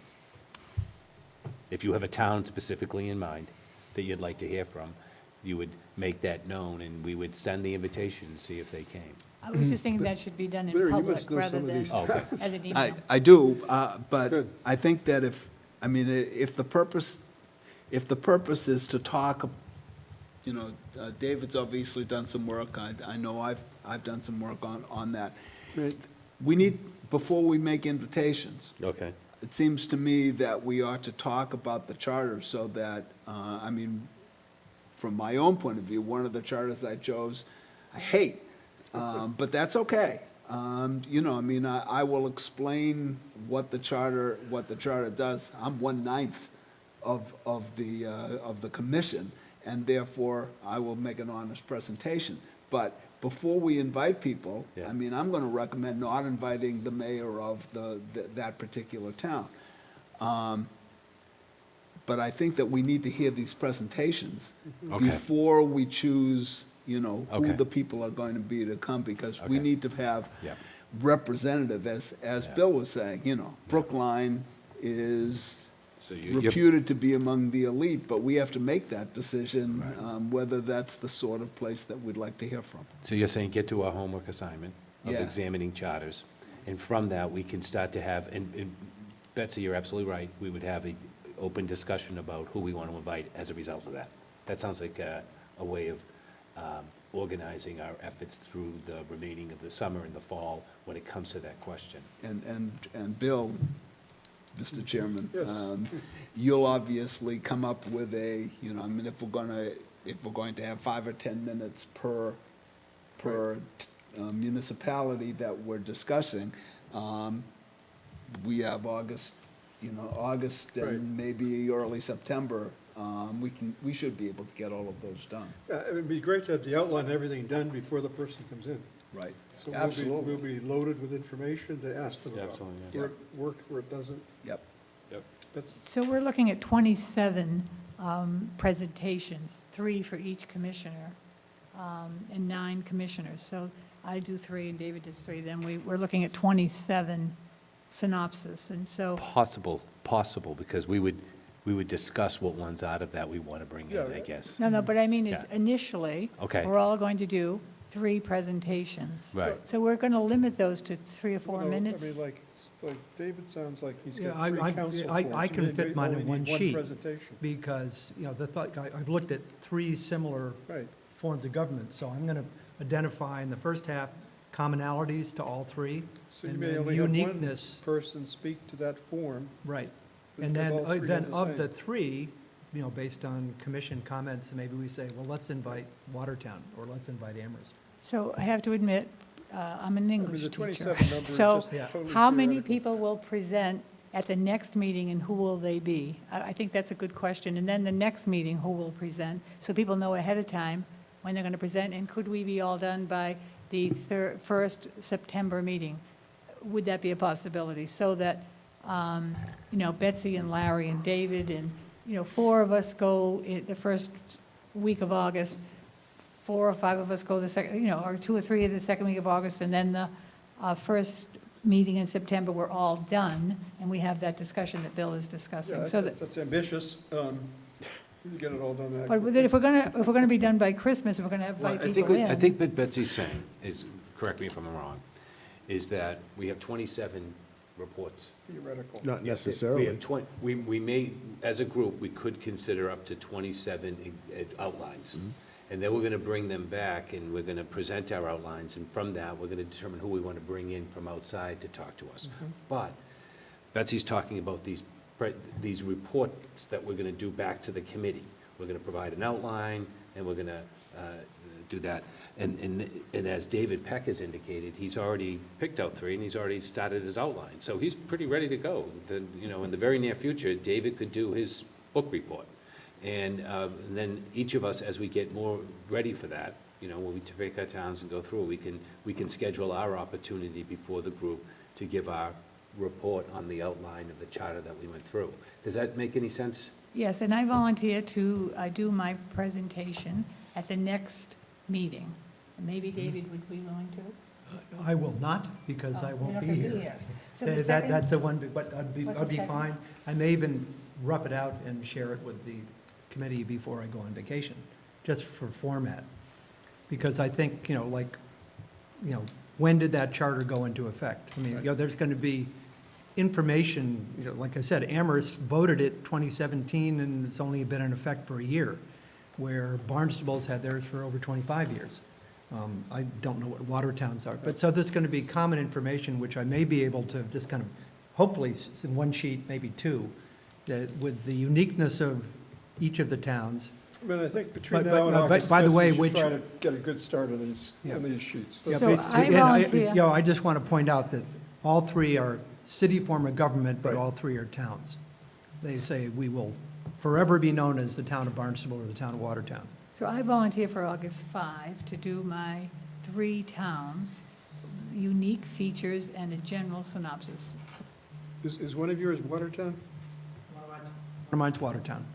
If you have a town specifically in mind that you'd like to hear from, you would make that known, and we would send the invitation and see if they came. I was just thinking that should be done Larry, in you public must know rather some of than these as an email. I do, but Good. I think that if the purpose is to talk, David's obviously done some work, I know I've done some work on that. Right. We need, before we make invitations, Okay. it seems to me that we ought to talk about the charter so that, from my own point of view, one of the charters I chose, I hate, but that's okay. I will explain what the charter does. I'm 1/9 of the commission, and therefore I will make an honest presentation. But before we invite people, Yeah. I'm going to recommend not inviting the mayor of that particular town. But I think that we need to hear these presentations Okay. before we choose, who Okay. the people are going to be to come, because we Okay. need to have Yeah. representative, as Yeah. Bill was saying, Brookline is So you're reputed to be among the elite, but we have to make that decision, Right. whether that's the sort of place that we'd like to hear from. So you're saying get to our homework assignment of Yeah. examining charters, and from that, we can start to have, and Betsy, you're absolutely right, we would have an open discussion about who we want to invite as a result of that. That sounds like a way of organizing our efforts through the remaining of the summer and the fall when it comes to that question. And Bill, Mr. Chairman, Yes. you'll obviously come up with if we're going to have 5 or 10 minutes per municipality that we're discussing, we have August Right. and maybe early September, we should be able to get all of those done. Yeah, it would be great to have the outline and everything done before the person comes in. Right. So Absolutely. we'll be loaded with information to ask them about. Absolutely, yeah. Where it worked, where it doesn't. Yep. That's, So we're looking at 27 presentations, 3 for each commissioner, and 9 commissioners. So I do 3 and David does 3, then we're looking at 27 synopsis, and so, Possible, because we would discuss what ones out of that we want to bring in, I guess. no, but I mean, is Yeah. initially, Okay. we're all going to do 3 presentations. Right. So we're going to limit those to 3 or 4 I minutes. mean, like David sounds like he's Yeah, got 3 council I forms. can Maybe fit mine only in one need sheet. presentation. Because, I've looked at 3 similar Right. forms of government, so I'm going to identify in the first half commonalities to all 3. So you and may then only have one uniqueness. person speak to that form. Right. But And if then, all 3 then have the of same. the 3, based on commission comments, maybe we say, well, let's invite Watertown, or let's invite Amherst. So I have to admit, I'm an I mean, English the teacher. 27 number is So just Yeah. totally how many theoretical. people will present at the next meeting, and who will they be? I think that's a good question. And then the next meeting, who will present? So people know ahead of time when they're going to present, and could we be all done by the first September meeting? Would that be a possibility? So that, Betsy and Larry and David and, 4 of us go the first week of August, 4 or 5 of us go the second, or 2 or 3 of the second week of August, and then the first meeting in September, we're all done, and we have that discussion that Bill is Yeah, discussing. So that, that's ambitious. You get it all done that but quickly. if we're gonna be done by Christmas, we're gonna Well, invite people in. I think what Betsy's saying is, correct me if I'm wrong, is that we have 27 reports. Theoretical. Not We necessarily. have we may, as a group, we could consider up to 27 outlines. And then we're going to bring them back, and we're going to present our outlines, and from that, we're going to determine who we want to bring in from outside to talk to us. But Betsy's talking about these reports that we're going to do back to the committee. We're going to provide an outline, and we're going to do that. And as David Peck has indicated, he's already picked out 3, and he's already started his outline. So he's pretty ready to go. In the very near future, David could do his book report. And then each of us, as we get more ready for that, when we take our towns and go through, we can schedule our opportunity before the group to give our report on the outline of the charter that we went through. Does that make any sense? Yes, and I volunteer to do my presentation at the next meeting. Maybe David would be willing to? I will not, because I Oh, won't you're be not gonna here. So the That's second, the one, but I'd What's be the second? fine. I may even rough it out and share it with the committee before I go on vacation, just for format. Because I think, when did that charter go into effect? I mean, there's going to be information, like I said, Amherst voted it 2017, and it's only been in effect for a year, where Barnstable's had theirs for over 25 years. I don't know what Watertown's are, but so there's going to be common information, which I may be able to just kind of, hopefully, in one sheet, maybe 2, that with the uniqueness of each of the towns. I mean, I think between But- now and but- August by the 5th, way, we should which- try to get a good start on these sheets. Yeah, So but- I and volunteer. I just want to point out that all 3 are city form of government, but Right. all 3 are towns. They say we will forever be known as the town of Barnstable or the town of Watertown. So I volunteer for August 5 to do my 3 towns, unique features and a general synopsis. Is one of yours Watertown? One of mine's Watertown.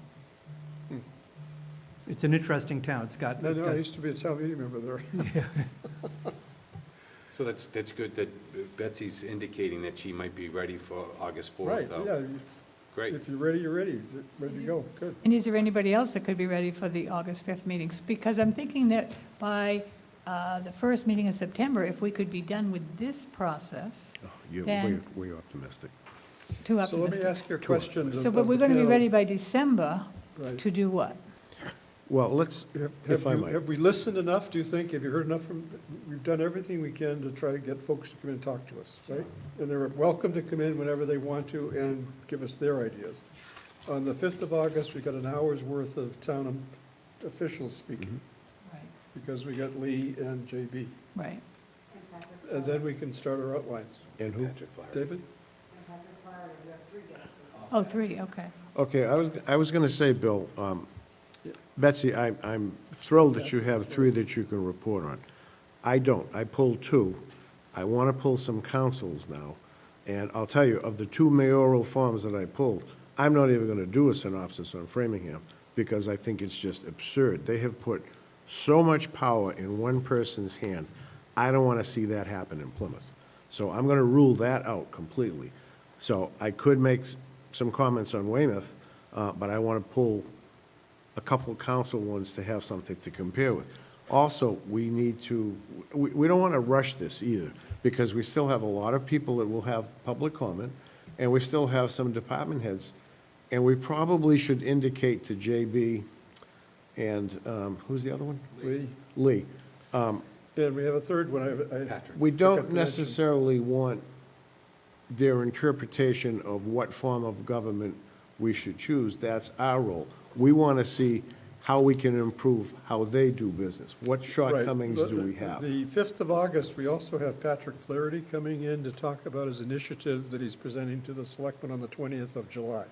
It's an interesting town. It's got, No, it's no, I got, used to be a town meeting member there. So that's good that Betsy's indicating that she might be ready for August 4th, Right, though. yeah. Great. If you're ready, you're ready. Ready to go, good. And is there anybody else that could be ready for the August 5th meetings? Because I'm thinking that by the first meeting in September, if we could be done with this process, Then- We're optimistic. too So let me optimistic. ask you a question. So, of but we're the going to be panel. ready by December Right. to do what? Well, let's, if I might. Have we listened enough, do you think? Have you heard enough from, we've done everything we can to try to get folks to come in and talk to us, right? And they're welcome to come in whenever they want to and give us their ideas. On the 5th of August, we got an hour's worth of town officials speaking, Right, because we got Lee and JB. right. And then we can start our outlines. And who? Patrick Flaherty. David? Oh, 3, okay. Okay, I was going to say, Bill, Betsy, I'm thrilled that you have 3 that you can report on. I don't. I pulled 2. I want to pull some councils now. And I'll tell you, of the 2 mayoral forms that I pulled, I'm not even going to do a synopsis on Framingham because I think it's just absurd. They have put so much power in one person's hand. I don't want to see that happen in Plymouth. So I'm going to rule that out completely. So I could make some comments on Weymouth, but I want to pull a couple council ones to have something to compare with. Also, we need to, we don't want to rush this either, because we still have a lot of people that will have public comment, and we still have some department heads, and we probably should indicate to JB and, who's the other one? Lee? Lee. And we have a third one. Patrick. We Forgot don't to mention. necessarily want their interpretation of what form of government we should choose. That's our role. We want to see how we can improve how they do business. What shortcomings do we have? The 5th of August, we also have Patrick Flaherty coming in to talk about his initiative that he's presenting to the selectmen on the 20th of July.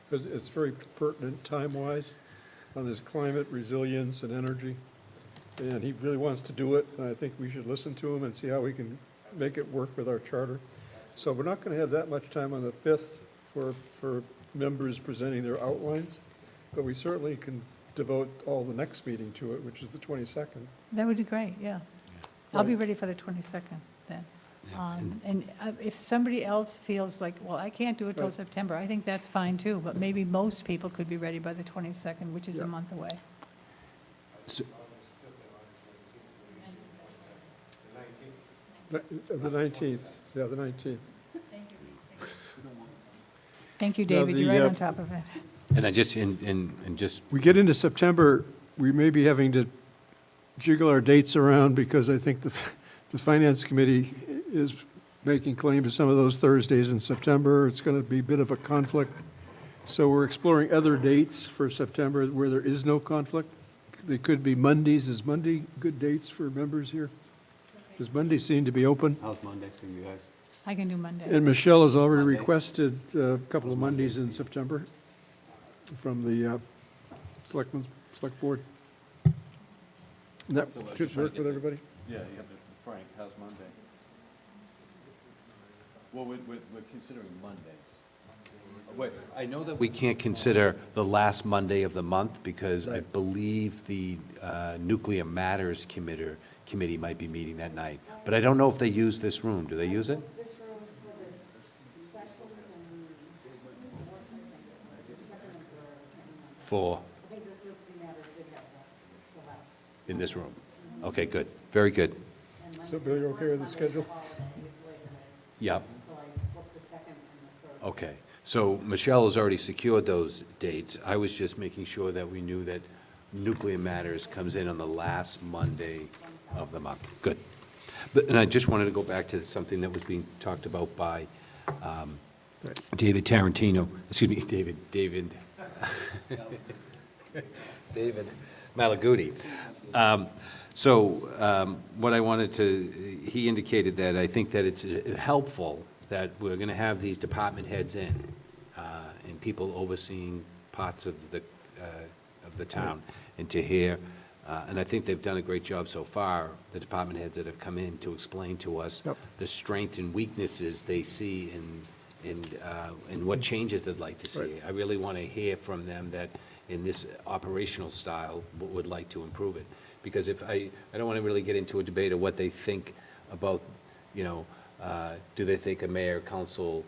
Because it's very pertinent time-wise on his climate resilience and energy. And he really wants to do it, and I think we should listen to him and see how we can make it work with our charter. So we're not going to have that much time on the 5th for members presenting their outlines, but we certainly can devote all the next meeting to it, which is the 22nd. That would be great, yeah. I'll be Right. ready for the 22nd then. And if somebody else feels like, well, I can't do it till Right. September, I think that's fine too, but maybe most people could be ready by the 22nd, which is Yeah. a month away. The 19th, yeah, the 19th. Thank you, Now, David, you're the, right uh, on top of it. And I just, and just, We get into September, we may be having to jiggle our dates around because I think the Finance Committee is making claim to some of those Thursdays in September. It's going to be a bit of a conflict. So we're exploring other dates for September where there is no conflict. They could be Mondays. Is Monday good dates for members here? Does Monday seem to be open? How's Monday for you guys? I can do Monday. And Michelle has already requested a couple of Mondays in September from the select board. That should work with everybody? Yeah, you have Frank, how's Monday? Well, we're considering Mondays. Wait, I know that we can't consider the last Monday of the month because I believe the Nuclear Matters Committee might be meeting that night. But I don't know if they use this room. Do they use it? For? In this room. Okay, good. Very good. So Bill, you're okay with the schedule? Yep. Okay. So Michelle has already secured those dates. I was just making sure that we knew that Nuclear Matters comes in on the last Monday of the month. Good. And I just wanted to go back to something that was being talked about by David Tarantino, excuse me, David Malaguti. What I wanted to, he indicated that I think that it's helpful that we're going to have these department heads in and people overseeing parts of the town and to hear, and I think they've done a great job so far, the department heads that have come in to explain to us the strengths and weaknesses they see and what changes they'd like to see. Right. I really want to hear from them that in this operational style would like to improve it. Because if I don't want to really get into a debate of what they think about, do they think a mayor, council,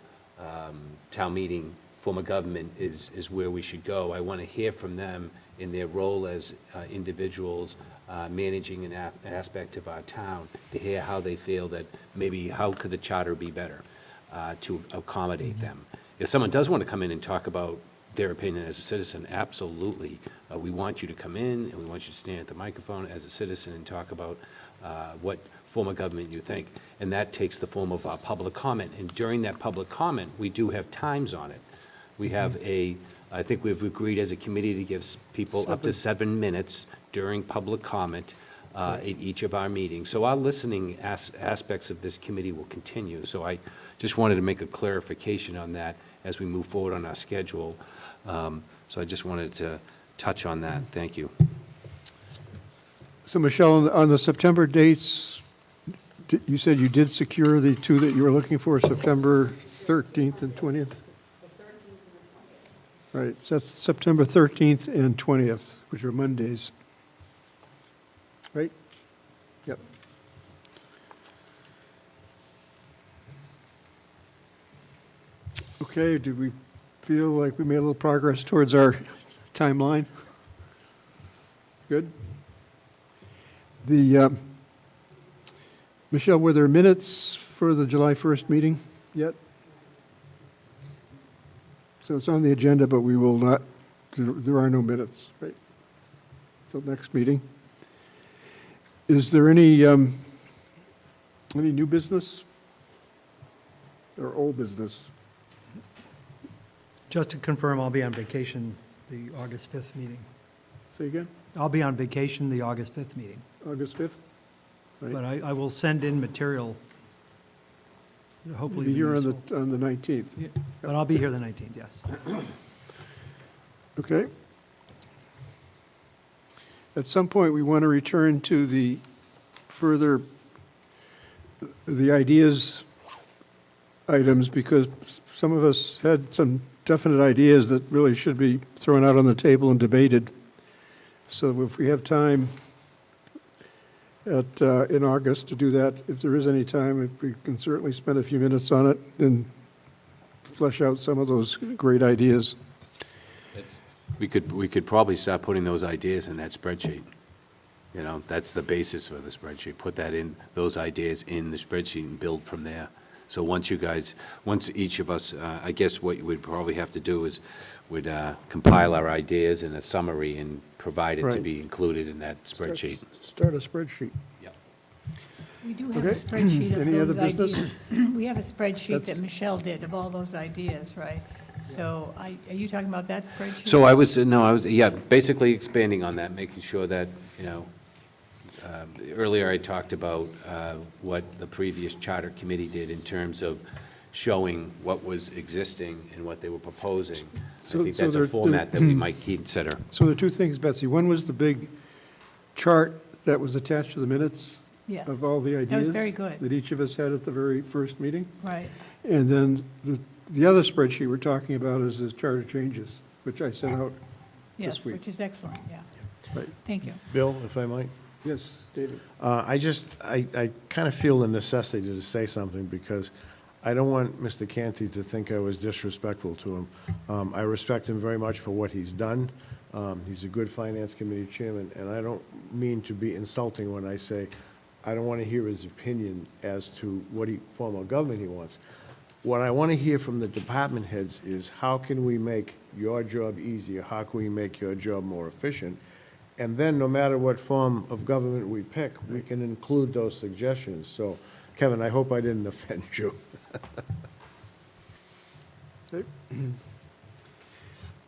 town meeting, form of government is where we should go? I want to hear from them in their role as individuals managing an aspect of our town, to hear how they feel that maybe how could the charter be better to accommodate them. If someone does want to come in and talk about their opinion as a citizen, absolutely. We want you to come in and we want you to stand at the microphone as a citizen and talk about what form of government you think. And that takes the form of public comment. And during that public comment, we do have times on it. We have I think we've agreed as a committee to give people up to 7 minutes during public comment at each of our meetings. So our listening aspects of this committee will continue. So I just wanted to make a clarification on that as we move forward on our schedule. So I just wanted to touch on that. Thank you. So Michelle, on the September dates, you said you did secure the two that you were looking for, September 13th and 20th? Right, so that's September 13th and 20th, which are Mondays. Right? Yep. Okay, do we feel like we made a little progress towards our timeline? Good. Michelle, were there minutes for the July 1st meeting yet? So it's on the agenda, but we will not, there are no minutes, right? So next meeting. Is there any new business or old business? Just to confirm, I'll be on vacation the August 5th meeting. Say again? I'll be on vacation the August 5th meeting, August 5th? Right. but I will send in material, hopefully Be be here useful. on the 19th. Yeah, but I'll be here the 19th, yes. Okay. At some point, we want to return to the ideas items, because some of us had some definite ideas that really should be thrown out on the table and debated. So if we have time in August to do that, if there is any time, if we can certainly spend a few minutes on it and flesh out some of those great ideas. We could probably start putting those ideas in that spreadsheet. That's the basis for the spreadsheet. Put those ideas in the spreadsheet and build from there. So once each of us, I guess what we'd probably have to do is would compile our ideas in a summary and provided to Right. be included in that spreadsheet. Start a spreadsheet. Yep. We do have a Okay. spreadsheet of Any other those business? ideas. We have a spreadsheet that That's- Michelle did of all those ideas, right? So are you talking about that spreadsheet? So yeah, basically expanding on that, making sure that, you know, earlier I talked about what the previous charter committee did in terms of showing what was existing and what they were proposing. So- I think so that's a there- format that we might consider. So there are two things, Betsy. One was the big chart that was attached to the minutes Yes, of all the ideas. that was very good, That each of us had at the very first meeting. right. And then the other spreadsheet we're talking about is the charter changes, which I sent out. Yes, week. which is excellent, yeah. Right. Thank you. Bill, if I might? Yes, David. I kind of feel the necessity to say something because I don't want Mr. Canty to think I was disrespectful to him. I respect him very much for what he's done. He's a good finance committee chairman, and I don't mean to be insulting when I say I don't want to hear his opinion as to what form of government he wants. What I want to hear from the department heads is how can we make your job easier? How can we make your job more efficient? And then, no matter what form of government we pick, we can include those suggestions. So, Kevin, I hope I didn't offend you. Okay.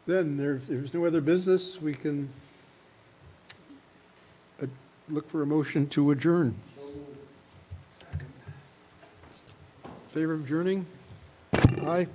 Then, if there's no other business, we can look for a motion to adjourn. Favor of adjourning? Aye.